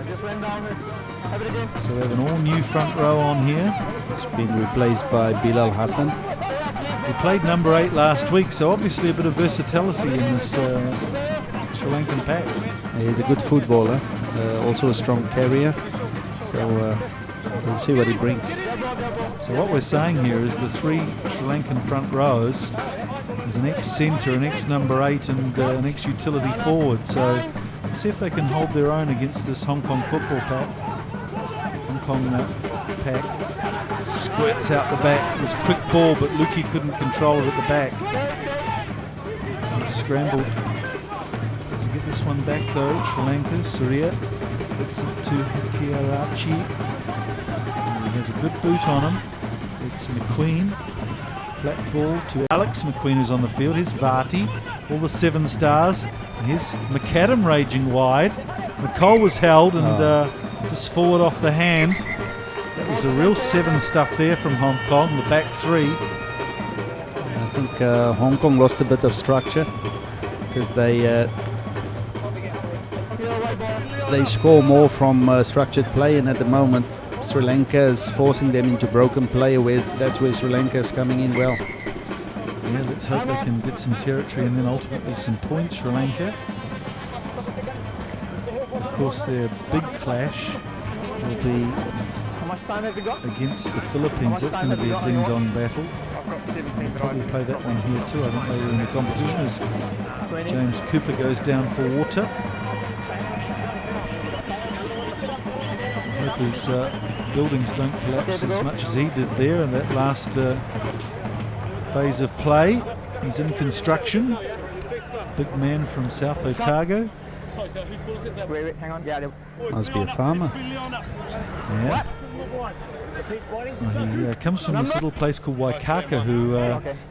Just went down. Have it again. So we have an all-new front row on here. It's been replaced by Bilal Hassan. He played number 8 last week, so obviously a bit of versatility in this Sri Lankan pack. He's a good footballer, also a strong carrier. So we'll see what he brings. So what we're saying here is the 3 Sri Lankan front rows. There's an ex-centre, an ex-number 8 and an ex-utility forward. So let's see if they can hold their own against this Hong Kong football pack. Hong Kong pack squirts out the back. It was a quick ball, but Luki couldn't control it at the back. He scrambled to get this one back though. Sri Lanka, Surya. It's it to Tiarachi. He has a good boot on him. It's McQueen. Flat ball to Alex McQueen, who's on the field. Here's Varty, all the 7 stars. And here's McAdam raging wide. McColl was held and just forward off the hand. That was a real 7 stuff there from Hong Kong, the back 3. I think Hong Kong lost a bit of structure because they score more from structured play, and at the moment Sri Lanka is forcing them into broken play. That's where Sri Lanka is coming in well. Yeah, let's hope they can get some territory and then ultimately some points, Sri Lanka. Of course, their big clash will be against the Philippines. That's going to be a ding-dong battle. We'll probably play that one here too. I think they were in the competition as James Cooper goes down for water. I hope his buildings don't collapse as much as he did there in that last phase of play. He's in construction. Big man from South Otago. Wait, hang on. Yeah. Must be a farmer. Yeah. He comes from this little place called Waikaka, who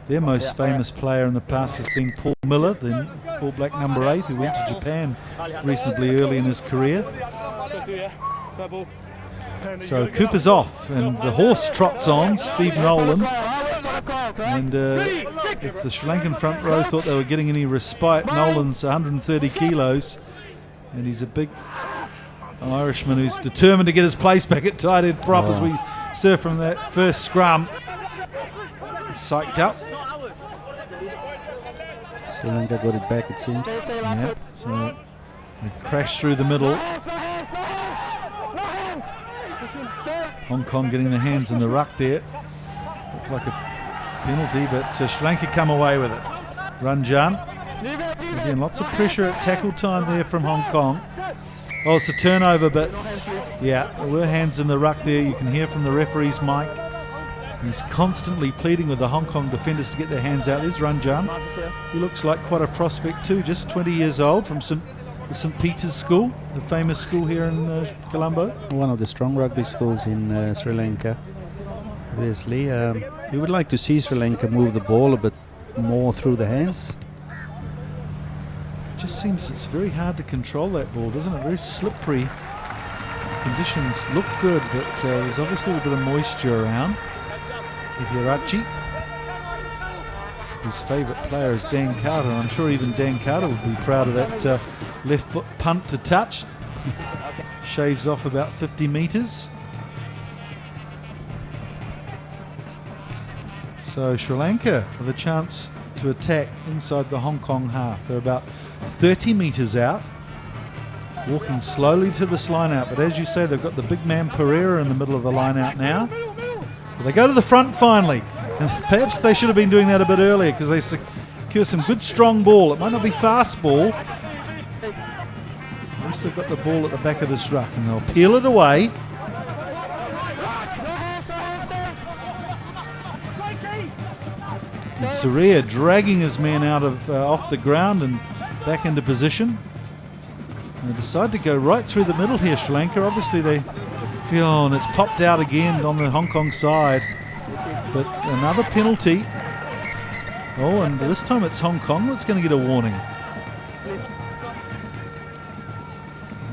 their most famous player in the past has been Paul Miller, the All Black number 8, who went to Japan reasonably early in his career. So Cooper's off, and the horse trots on, Steve Nolan. And if the Sri Lankan front row thought they were getting any respite, Nolan's 130 kilos, and he's a big Irishman who's determined to get his place back at tight end prop as we surf from that first scrum. Psyched up. Sri Lanka got it back, it seems. Yeah, so they crash through the middle. Hong Kong getting their hands in the ruck there. Looked like a penalty, but Sri Lanka come away with it. Ranjan. Again, lots of pressure at tackle time there from Hong Kong. Oh, it's a turnover, but yeah, there were hands in the ruck there. You can hear from the referee's mic. He's constantly pleading with the Hong Kong defenders to get their hands out. There's Ranjan. He looks like quite a prospect too, just 20 years old, from the St. Peter's School, the famous school here in Colombo. One of the strong rugby schools in Sri Lanka, obviously. We would like to see Sri Lanka move the ball a bit more through the hands. Just seems it's very hard to control that ball, doesn't it? Very slippery. Conditions look good, but there's obviously a bit of moisture around. Hirachi, whose favourite player is Dan Carter. I'm sure even Dan Carter would be proud of that left foot punt to touch. Shaves off about 50 metres. So Sri Lanka with a chance to attack inside the Hong Kong half. They're about 30 metres out, walking slowly to this line out, but as you say, they've got the big man Pereira in the middle of the line out now. But they go to the front finally, and perhaps they should have been doing that a bit earlier because they secure some good strong ball. It might not be fast ball, at least they've got the ball at the back of this ruck, and they'll peel it away. And Saria dragging his man out of off the ground and back into position. And they decide to go right through the middle here, Sri Lanka. Obviously they feel, and it's popped out again on the Hong Kong side. But another penalty. Oh, and this time it's Hong Kong that's going to get a warning.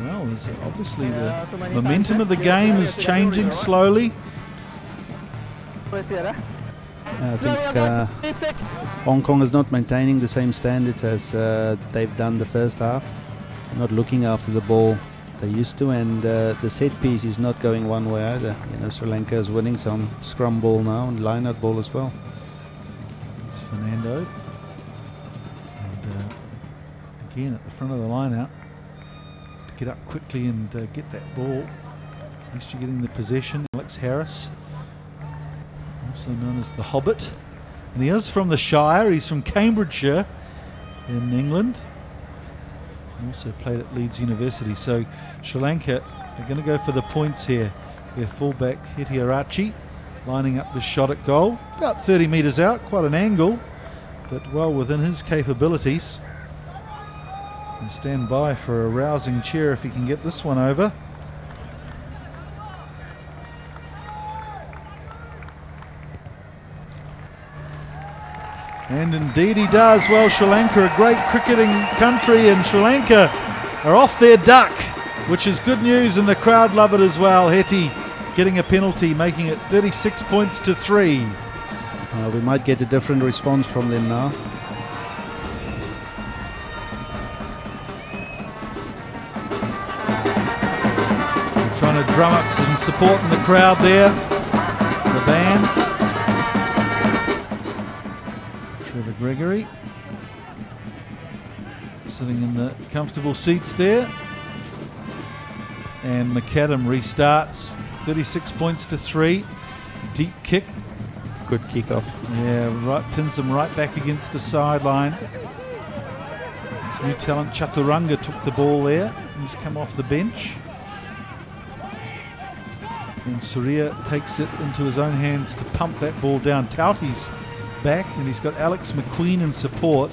Well, there's obviously the momentum of the game is changing slowly. I think Hong Kong is not maintaining the same standards as they've done the first half. Not looking after the ball they used to, and the set piece is not going one way either. You know, Sri Lanka is winning some scrum ball now and line-out ball as well. It's Fernando, and again at the front of the line-out to get up quickly and get that ball. At least you're getting the possession. Alex Harris, also known as the Hobbit, and he is from the Shire. He's from Cambridgeshire in England. He also played at Leeds University. So Sri Lanka are going to go for the points here. Their fullback Hirachi lining up the shot at goal, about 30 metres out, quite an angle, but well within his capabilities. And stand by for a rousing cheer if he can get this one over. And indeed he does. Well, Sri Lanka, a great cricketing country, and Sri Lanka are off their duck, which is good news, and the crowd love it as well. Hetty getting a penalty, making it 36 points to 3. We might get a different response from them now. Trying to drum up some support in the crowd there. The band. Trevor Gregory sitting in the comfortable seats there. And McAdam restarts. 36 points to 3. Deep kick. Good kick-off. Yeah, right, pins them right back against the sideline. This new talent, Chaturanga, took the ball there. He's come off the bench. And Surya takes it into his own hands to pump that ball down. Tauti's back, and he's got Alex McQueen in support.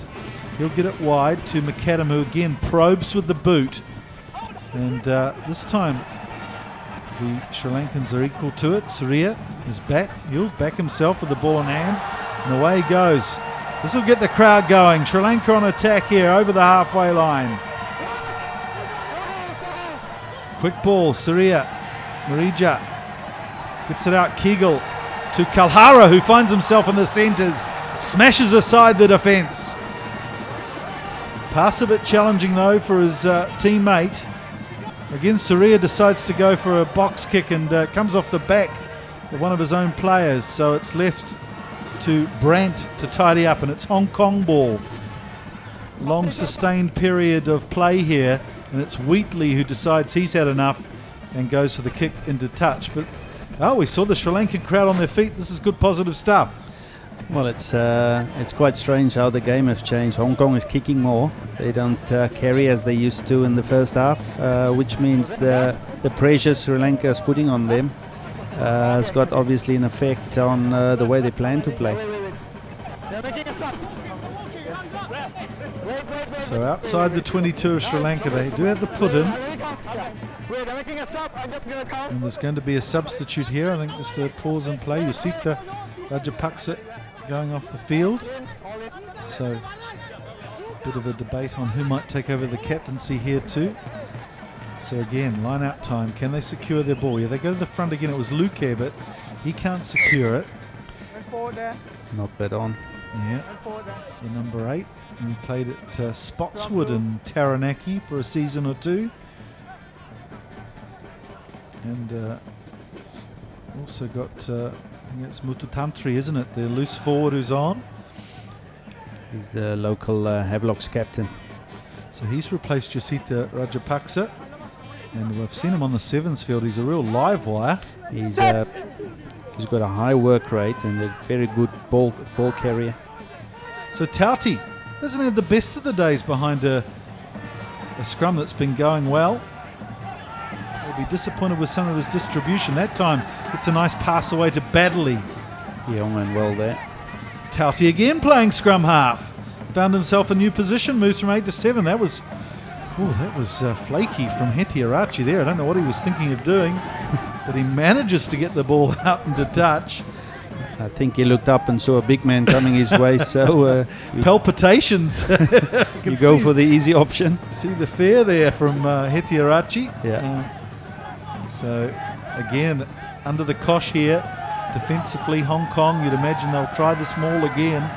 He'll get it wide to McAdam, who again probes with the boot. And this time the Sri Lankans are equal to it. Surya is back. He'll back himself with the ball in hand. And away he goes. This will get the crowd going. Sri Lanka on attack here over the halfway line. Quick ball. Surya. Marija gets it out. Kegel to Kalhara, who finds himself in the centres. Smashes aside the defence. Pass a bit challenging though for his teammate. Again, Surya decides to go for a box kick and comes off the back of one of his own players. So it's left to Brandt to tidy up, and it's Hong Kong ball. Long sustained period of play here, and it's Wheatley who decides he's had enough and goes for the kick into touch. But we saw the Sri Lankan crowd on their feet. This is good positive stuff. Well, it's quite strange how the game has changed. Hong Kong is kicking more. They don't carry as they used to in the first half, which means the pressure Sri Lanka is putting on them has got obviously an effect on the way they plan to play. So outside the 22 of Sri Lanka, they do have the put in. And there's going to be a substitute here. I think just a pause and play. Yusita Rajapaksa going off the field. So a bit of a debate on who might take over the captaincy here too. So again, line out time. Can they secure their ball? Yeah, they go to the front again. It was Luke, but he can't secure it. Not bad on. Yeah, the number 8. And he played at Spotswood in Taranaki for a season or two. And also got, I think it's Mututantri, isn't it? The loose forward who's on. He's the local Havelocks captain. So he's replaced Yusita Rajapaksa. And we've seen him on the sevens field. He's a real live wire. He's got a high work rate and a very good ball carrier. So Tauti hasn't had the best of the days behind a scrum that's been going well. He'll be disappointed with some of his distribution. That time it's a nice pass away to Baddeley. Yeah, went well there. Tauti again playing scrum half. Found himself a new position, moves from 8 to 7. That was flaky from Hetiarachi there. I don't know what he was thinking of doing, but he manages to get the ball out into touch. I think he looked up and saw a big man coming his way, so... palpitations. You go for the easy option. See the fear there from Hetiarachi. Yeah. So, again, under the cosh here, defensively, Hong Kong, you'd imagine they'll try this maul again.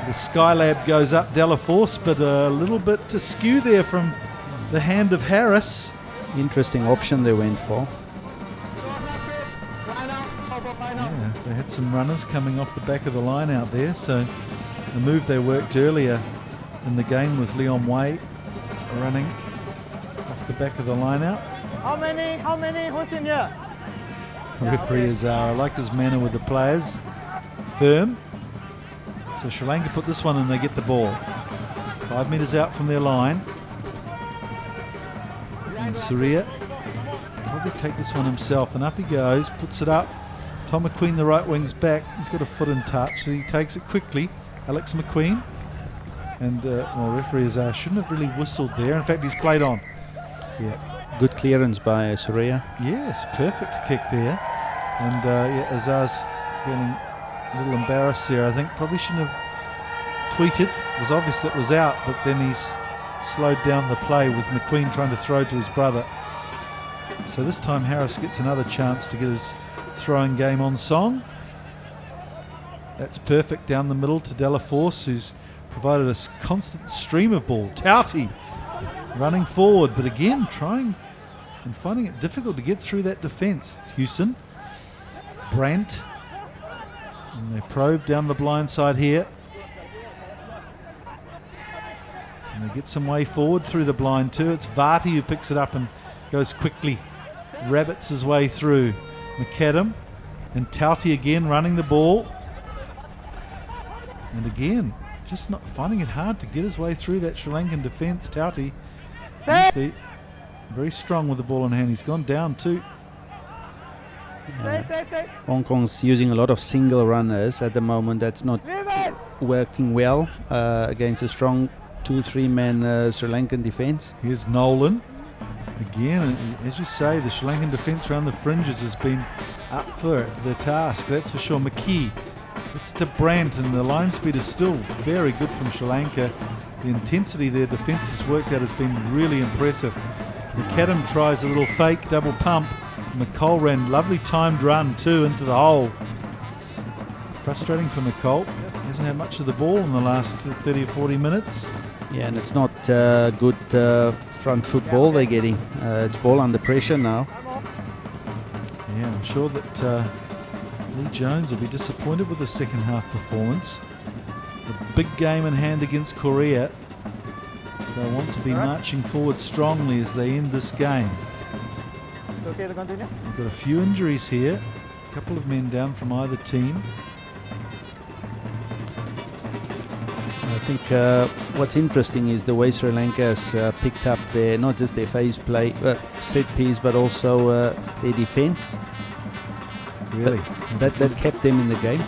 The Skylab goes up Delaforce, but a little bit askew there from the hand of Harris. Interesting option they went for. Yeah, they had some runners coming off the back of the line out there, so the move they worked earlier in the game with Leon Way running off the back of the line out. How many? Who's in here? Referee Azar, I like his manner with the players. Firm. So Sri Lanka put this one and they get the ball. 5 metres out from their line. And Surya probably take this one himself, and up he goes, puts it up. Tom McQueen, the right wing's back. He's got a foot in touch, so he takes it quickly. Alex McQueen. And referee Azar shouldn't have really whistled there. In fact, he's played on. Yeah. Good clearance by Surya. Yes, perfect kick there. And Azar's feeling a little embarrassed there. I think probably shouldn't have tweeted. It was obvious that was out, but then he's slowed down the play with McQueen trying to throw to his brother. So this time Harris gets another chance to get his throwing game on song. That's perfect down the middle to Delaforce, who's provided a constant stream of ball. Tauti running forward, but again trying and finding it difficult to get through that defence. Hewson, Brandt, and they probe down the blind side here. And they get some way forward through the blind too. It's Varty who picks it up and goes quickly, rabbits his way through. McAdam and Tauti again running the ball. And again, just not finding it hard to get his way through that Sri Lankan defence. Tauti, usually very strong with the ball in hand. He's gone down too. Hong Kong's using a lot of single runners at the moment. That's not working well against a strong 2-3 man Sri Lankan defence. Here's Nolan. Again, as you say, the Sri Lankan defence around the fringes has been up for the task, that's for sure. McKee, it's to Brandt, and the line speed is still very good from Sri Lanka. The intensity their defence has worked out has been really impressive. McAdam tries a little fake double pump. McColl ran lovely timed run too into the hole. Frustrating for McColl. Hasn't had much of the ball in the last 30 or 40 minutes. Yeah, and it's not good front foot ball they're getting. It's ball under pressure now. Yeah, I'm sure that Lee Jones will be disappointed with the second half performance. The big game in hand against Korea. They'll want to be marching forward strongly as they end this game. It's okay to continue? We've got a few injuries here. A couple of men down from either team. I think what's interesting is the way Sri Lanka has picked up their, not just their phase play, set piece, but also their defence. Really? That kept them in the game.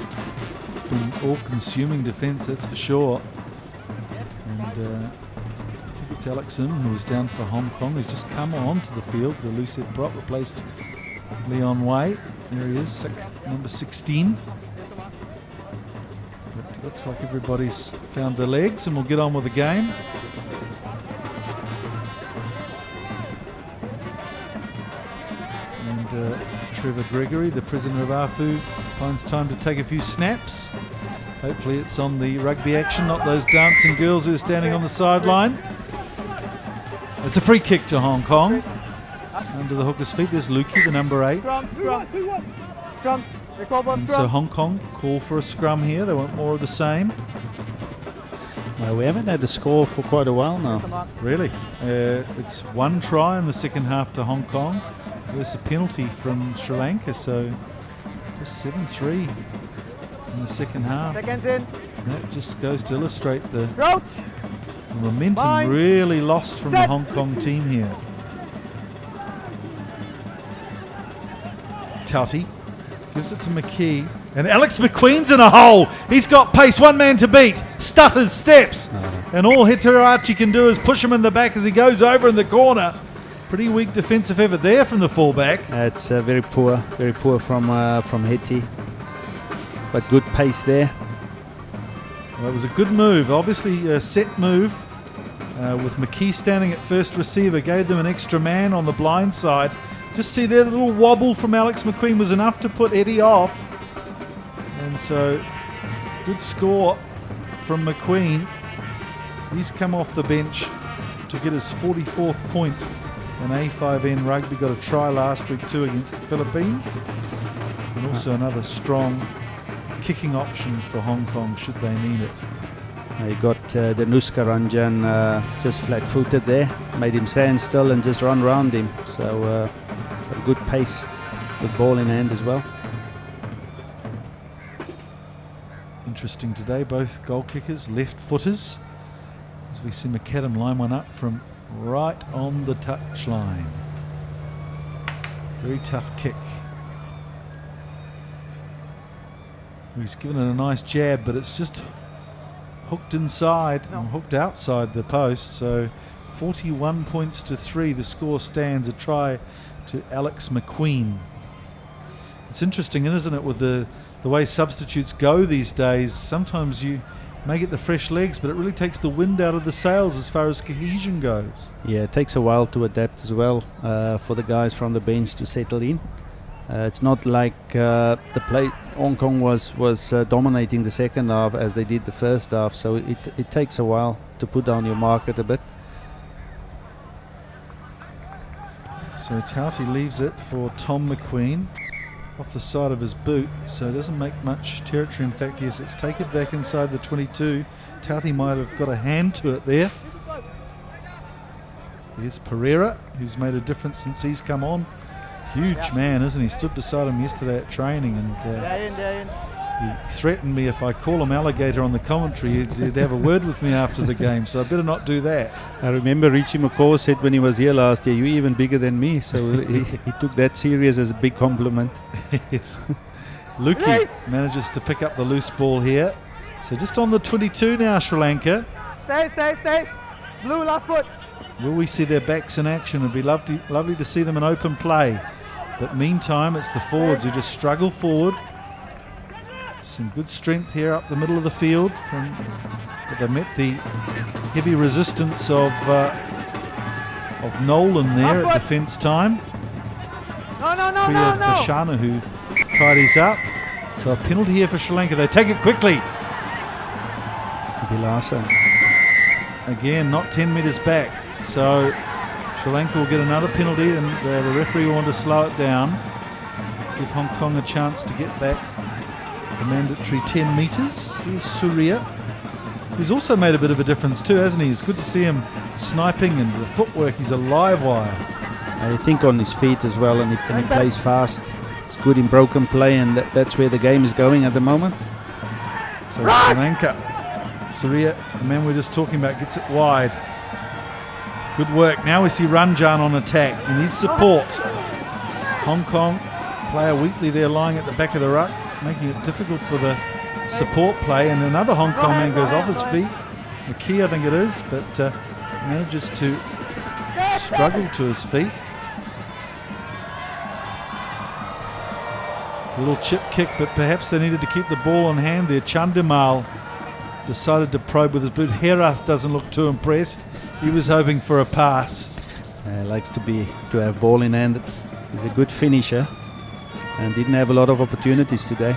It's been all-consuming defence, that's for sure. And I think it's Alex Im, who was down for Hong Kong, who's just come onto the field. The loose head prop replaced Leon Wei. There he is, number 16. But it looks like everybody's found their legs, and we'll get on with the game. And Trevor Gregory, the president of AFU, finds time to take a few snaps. Hopefully it's on the rugby action, not those dancing girls who are standing on the sideline. It's a free kick to Hong Kong. Under the hooker's feet, there's Lukey, the number 8. Scrum. And so Hong Kong call for a scrum here. They want more of the same. Well, we haven't had a score for quite a while now. Really? It's one try in the second half to Hong Kong. There's a penalty from Sri Lanka, so just 7-3 in the second half. Seconds in. And that just goes to illustrate the Crouch. momentum really lost from the Hong Kong team here. Tauti gives it to McKee. And Alex McQueen's in a hole. He's got pace, one man to beat. Stutters, steps. And all Hitarachi can do is push him in the back as he goes over in the corner. Pretty weak defensive effort there from the fullback. It's very poor from Heti. But good pace there. Well, it was a good move. Obviously a set move with McKee standing at first receiver. Gave them an extra man on the blind side. Just see there, the little wobble from Alex McQueen was enough to put Eddie off. And so, good score from McQueen. He's come off the bench to get his 44th point in A5N rugby. Got a try last week too against the Philippines. And also another strong kicking option for Hong Kong should they need it. You got Danuska Ranjan just flat-footed there. Made him stand still and just run around him. So some good pace with ball in hand as well. Interesting today, both goal kickers, left footers. As we see McAdam line one up from right on the touch line. Very tough kick. He's given it a nice jab, but it's just hooked inside and hooked outside the post. So 41 points to 3. The score stands, a try to Alex McQueen. It's interesting, isn't it, with the way substitutes go these days. Sometimes you may get the fresh legs, but it really takes the wind out of the sails as far as cohesion goes. Yeah, it takes a while to adapt as well for the guys from the bench to settle in. It's not like Hong Kong was dominating the second half as they did the first half, so it takes a while to put down your market a bit. So Tauti leaves it for Tom McQueen off the side of his boot, so it doesn't make much territory. In fact, yes, it's taken back inside the 22. Tauti might have got a hand to it there. There's Pereira, who's made a difference since he's come on. Huge man, isn't he? Stood beside him yesterday at training, and he threatened me if I call him alligator on the commentary, he'd have a word with me after the game, so I better not do that. I remember Richie McCaw said when he was here last year, "You're even bigger than me," so he took that serious as a big compliment. Yes. Luki manages to pick up the loose ball here. So just on the 22 now, Sri Lanka. Stay. Blue, last foot. Will we see their backs in action? It'd be lovely to see them in open play. But meantime, it's the forwards who just struggle forward. Some good strength here up the middle of the field. But they met the heavy resistance of Nolan there at defence time. No. Bashana who tidies up. So a penalty here for Sri Lanka. They take it quickly. Bilasa. Again, not 10 metres back. So Sri Lanka will get another penalty, and the referee will want to slow it down. Give Hong Kong a chance to get back the mandatory 10 metres. Here's Surya, who's also made a bit of a difference too, hasn't he? It's good to see him sniping, and the footwork, he's a live wire. I think on his feet as well, and he plays fast. He's good in broken play, and that's where the game is going at the moment. So Sri Lanka, Surya, the man we were just talking about, gets it wide. Good work. Now we see Ranjan on attack. He needs support. Hong Kong player Wheatley there lying at the back of the ruck, making it difficult for the support play. And another Hong Kong man goes off his feet. McKee, I think it is, but manages to struggle to his feet. A little chip kick, but perhaps they needed to keep the ball in hand there. Chandimal decided to probe with his boot. Herath doesn't look too impressed. He was hoping for a pass. Likes to have ball in hand. He's a good finisher and didn't have a lot of opportunities today.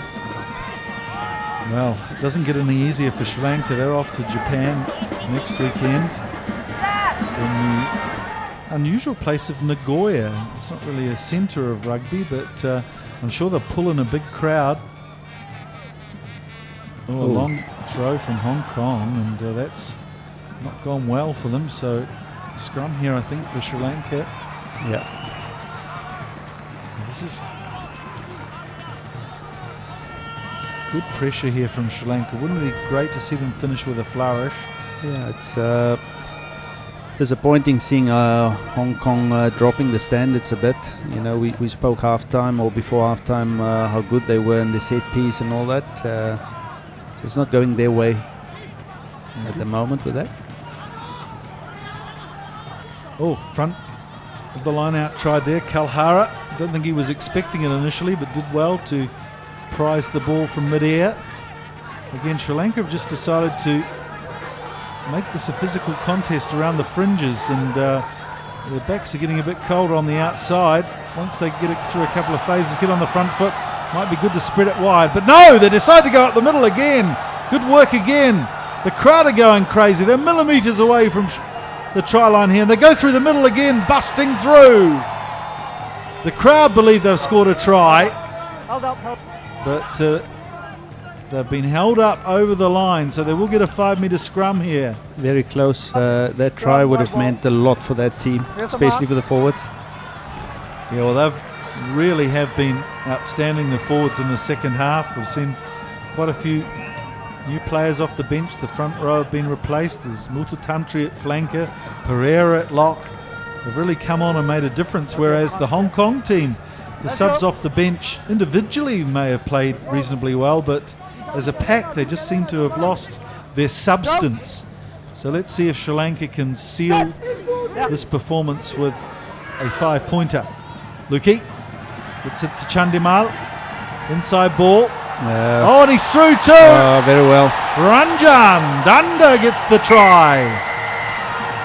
Well, it doesn't get any easier for Sri Lanka. They're off to Japan next weekend in the unusual place of Nagoya. It's not really a centre of rugby, but I'm sure they'll pull in a big crowd. A long throw from Hong Kong, and that's not gone well for them. So scrum here, I think, for Sri Lanka. Yeah. This is good pressure here from Sri Lanka. Wouldn't it be great to see them finish with a flourish? Yeah, it's disappointing seeing Hong Kong dropping the standards a bit. You know, we spoke half-time or before half-time how good they were in the set piece and all that. So it's not going their way at the moment with that. Oh, front of the line out tried there. Kalhara, I don't think he was expecting it initially, but did well to prize the ball from mid-air. Again, Sri Lanka have just decided to make this a physical contest around the fringes, and their backs are getting a bit colder on the outside. Once they get it through a couple of phases, get on the front foot, might be good to spread it wide. But no, they decide to go up the middle again. Good work again. The crowd are going crazy. They're millimetres away from the try line here, and they go through the middle again, busting through. The crowd believe they've scored a try, but they've been held up over the line, so they will get a 5-metre scrum here. Very close. That try would have meant a lot for that team, especially for the forwards. Yeah, well, they've really have been outstanding, the forwards, in the second half. We've seen quite a few new players off the bench. The front row have been replaced. There's Multatantri at flanker, Pereira at lock. They've really come on and made a difference, whereas the Hong Kong team, the subs off the bench individually may have played reasonably well, but as a pack they just seem to have lost their substance. So let's see if Sri Lanka can seal this performance with a 5-pointer. Luki gets it to Chandimal, inside ball, And he's through too. Very well. Ranjan Danda gets the try.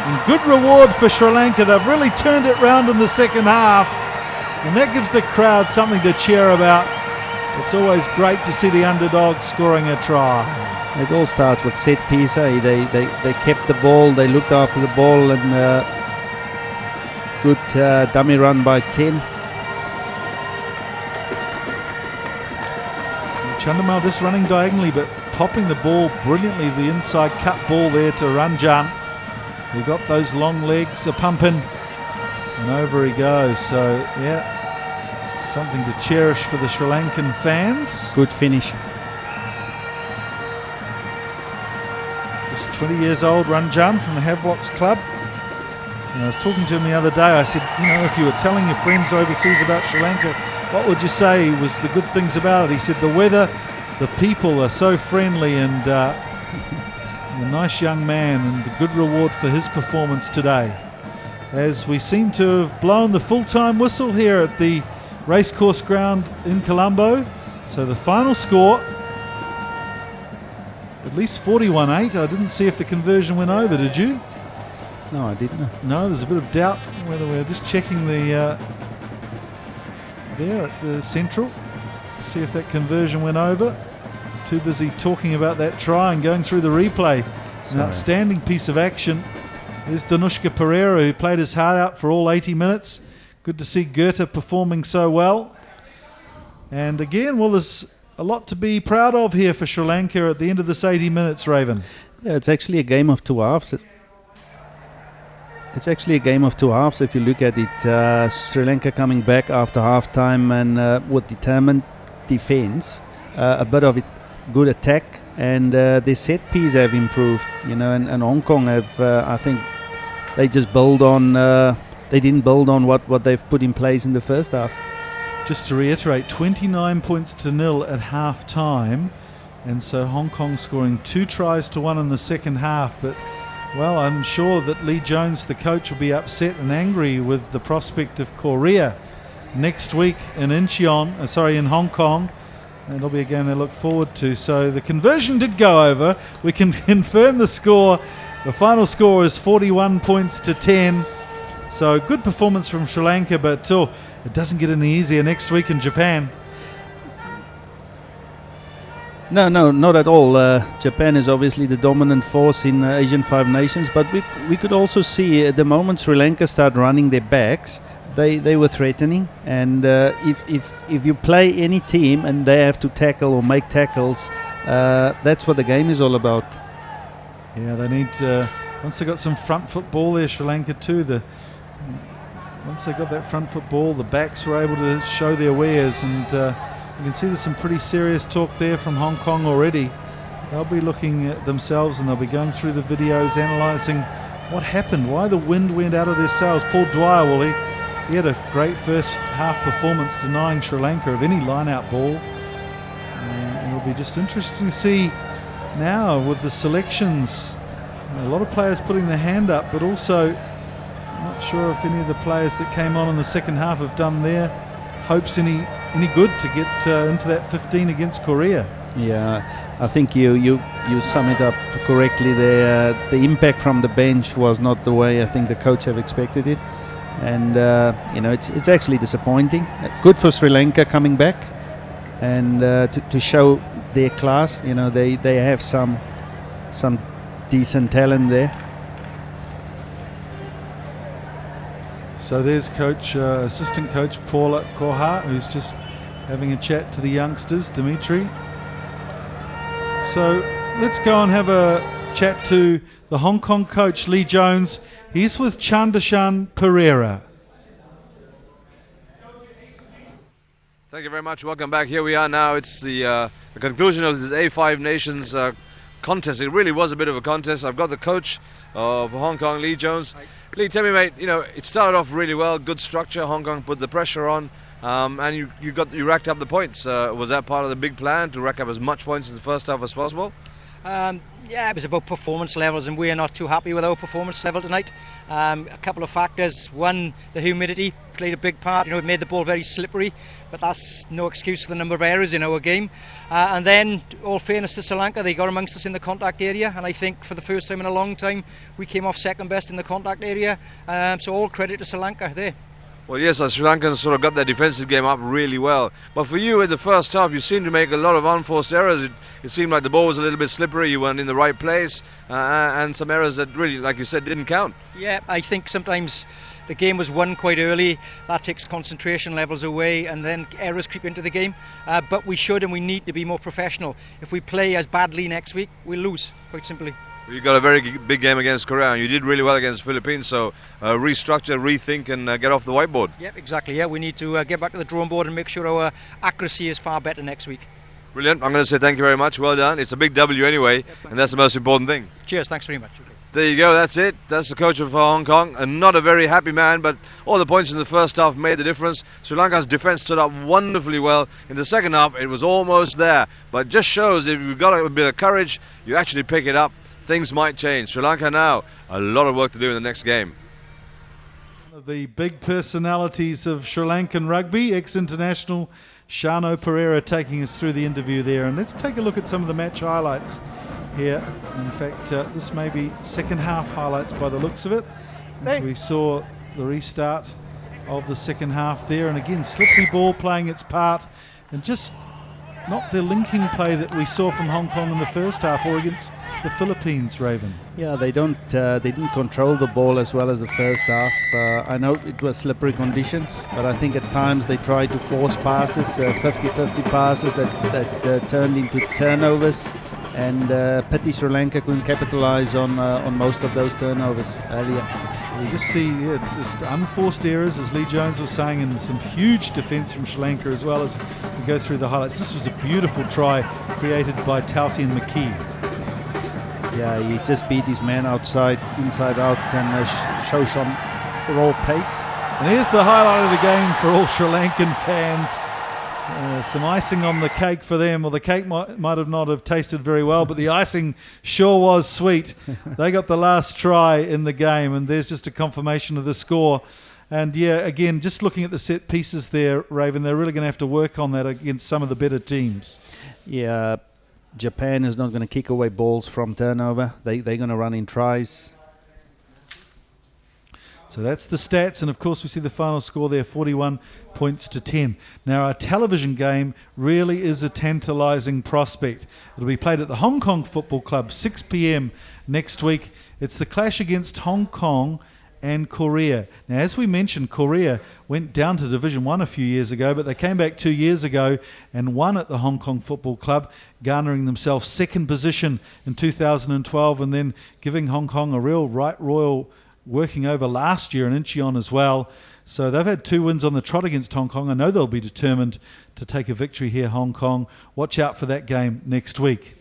And good reward for Sri Lanka. They've really turned it round in the second half. And that gives the crowd something to cheer about. It's always great to see the underdog scoring a try. It all starts with set piece. They kept the ball, they looked after the ball, and good dummy run by 10. Chandamal just running diagonally but popping the ball brilliantly. The inside cut ball there to Ranjan. He got those long legs a pumping and over he goes. So yeah, something to cherish for the Sri Lankan fans. Good finish. Just 20 years old, Ranjan from the Havelocks Club. And I was talking to him the other day. I said, if you were telling your friends overseas about Sri Lanka, what would you say was the good things about it? He said the weather, the people are so friendly, and a nice young man, and a good reward for his performance today. As we seem to have blown the full-time whistle here at the racecourse ground in Colombo. So the final score, at least 41-8. I didn't see if the conversion went over, did you? No, I didn't. No, there's a bit of doubt whether we're just checking the there at the central to see if that conversion went over. Too busy talking about that try and going through the replay. It's an outstanding piece of action. There's Danushka Pereira, who played his heart out for all 80 minutes. Good to see Goethe performing so well. And again, well, there's a lot to be proud of here for Sri Lanka at the end of this 80 minutes, Raven. Yeah, it's actually a game of two halves. It's actually a game of two halves if you look at it. Sri Lanka coming back after half-time and with determined defence, a bit of it good attack, and their set piece have improved, and Hong Kong have, I think, they just build on, they didn't build on what they've put in place in the first half. Just to reiterate, 29-0 at half-time, and so Hong Kong scoring 2 tries to 1 in the second half, but well, I'm sure that Lee Jones, the coach, will be upset and angry with the prospect of Korea next week in in Hong Kong. And it'll be a game they look forward to. So the conversion did go over. We can confirm the score. The final score is 41-10. So good performance from Sri Lanka, but it doesn't get any easier next week in Japan. No, not at all. Japan is obviously the dominant force in Asian Five Nations, but we could also see at the moment Sri Lanka start running their backs, they were threatening. And if you play any team and they have to tackle or make tackles, that's what the game is all about. Yeah, they need once they got some front foot ball there, Sri Lanka too. Once they got that front foot ball, the backs were able to show their wares, and you can see there's some pretty serious talk there from Hong Kong already. They'll be looking at themselves and they'll be going through the videos, analysing what happened, why the wind went out of their sails. Paul Dwyer, well, he had a great first half performance, denying Sri Lanka of any line-out ball. And it'll be just interesting to see now with the selections. A lot of players putting their hand up, but also I'm not sure if any of the players that came on in the second half have done their hopes any good to get into that 15 against Korea. Yeah, I think you sum it up correctly there. The impact from the bench was not the way I think the coach have expected it, and it's actually disappointing. Good for Sri Lanka coming back and to show their class. They have some decent talent there. So there's assistant coach Paula Koha, who's just having a chat to the youngsters, Dimitri. So let's go and have a chat to the Hong Kong coach, Lee Jones. He's with Chandashan Pereira. Thank you very much. Welcome back. Here we are now. It's the conclusion of this A5 Nations contest. It really was a bit of a contest. I've got the coach of Hong Kong, Lee Jones. Lee, tell me, mate, it started off really well, good structure. Hong Kong put the pressure on, and you racked up the points. Was that part of the big plan, to rack up as much points in the first half as possible? Yeah, it was about performance levels, and we're not too happy with our performance level tonight. A couple of factors. One, the humidity played a big part. It made the ball very slippery, but that's no excuse for the number of errors in our game. And then, all fairness to Sri Lanka, they got amongst us in the contact area, and I think for the first time in a long time, we came off second best in the contact area. So all credit to Sri Lanka there. Well, yes, Sri Lankans sort of got their defensive game up really well. But for you in the first half, you seemed to make a lot of unforced errors. It seemed like the ball was a little bit slippery, you weren't in the right place, and some errors that really, like you said, didn't count. Yeah, I think sometimes the game was won quite early. That takes concentration levels away, and then errors creep into the game. But we should and we need to be more professional. If we play as badly next week, we'll lose, quite simply. You got a very big game against Korea, and you did really well against the Philippines, so restructure, rethink, and get off the whiteboard. Yep, exactly. Yeah, we need to get back to the drawing board and make sure our accuracy is far better next week. Brilliant. I'm going to say thank you very much. Well done. It's a big W anyway, and that's the most important thing. Cheers. Thanks very much. Okay. There you go. That's it. That's the coach of Hong Kong, and not a very happy man, but all the points in the first half made the difference. Sri Lanka's defence stood up wonderfully well. In the second half, it was almost there, but just shows if you've got a bit of courage, you actually pick it up. Things might change. Sri Lanka now, a lot of work to do in the next game. One of the big personalities of Sri Lankan rugby, ex-international Shano Pereira, taking us through the interview there. And let's take a look at some of the match highlights here. In fact, this may be second half highlights by the looks of it. As we saw the restart of the second half there. And again, slippery ball playing its part, and just not the linking play that we saw from Hong Kong in the first half or against the Philippines, Raven. Yeah, they didn't control the ball as well as the first half. I know it was slippery conditions, but I think at times they tried to force passes, 50-50 passes that turned into turnovers, and pity Sri Lanka couldn't capitalize on most of those turnovers earlier. We just see just unforced errors, as Lee Jones was saying, and some huge defence from Sri Lanka as well as we go through the highlights. This was a beautiful try created by Tauti and McKee. Yeah, he just beat his man outside, inside out, and show some raw pace. And here's the highlight of the game for all Sri Lankan fans. Some icing on the cake for them, or the cake might have not have tasted very well, but the icing sure was sweet. They got the last try in the game, and there's just a confirmation of the score. And yeah, again, just looking at the set pieces there, Raven, they're really going to have to work on that against some of the better teams. Yeah, Japan is not going to kick away balls from turnover. They're going to run in tries. So that's the stats, and of course we see the final score there, 41 points to 10. Now our television game really is a tantalising prospect. It'll be played at the Hong Kong Football Club, 6 p.m. next week. It's the clash against Hong Kong and Korea. Now, as we mentioned, Korea went down to Division 1 a few years ago, but they came back 2 years ago and won at the Hong Kong Football Club, garnering themselves second position in 2012, and then giving Hong Kong a real right royal working over last year in Incheon as well. So they've had 2 wins on the trot against Hong Kong. I know they'll be determined to take a victory here, Hong Kong. Watch out for that game next week.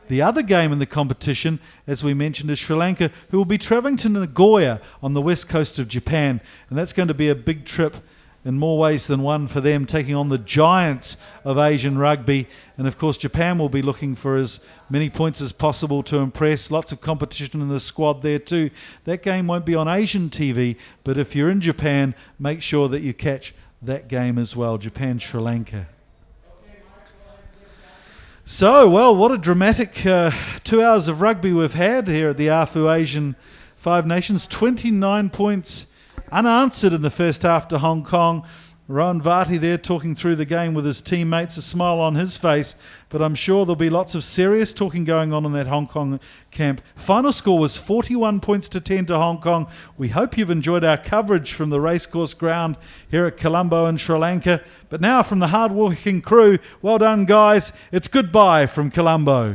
The other game in the competition, as we mentioned, is Sri Lanka, who will be travelling to Nagoya on the west coast of Japan. And that's going to be a big trip in more ways than one for them, taking on the giants of Asian rugby. And of course, Japan will be looking for as many points as possible to impress. Lots of competition in the squad there too. That game won't be on Asian TV, but if you're in Japan, make sure that you catch that game as well, Japan-Sri Lanka. So, well, what a dramatic 2 hours of rugby we've had here at the AFU Asian Five Nations. 29 points unanswered in the first half to Hong Kong. Rohan Vati there talking through the game with his teammates, a smile on his face, but I'm sure there'll be lots of serious talking going on in that Hong Kong camp. Final score was 41 points to 10 to Hong Kong. We hope you've enjoyed our coverage from the racecourse ground here at Colombo in Sri Lanka. But now from the hard-working crew, well done guys, it's goodbye from Colombo.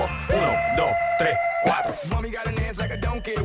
1, 2, 3, 4. Mommy got an ass like a donkey.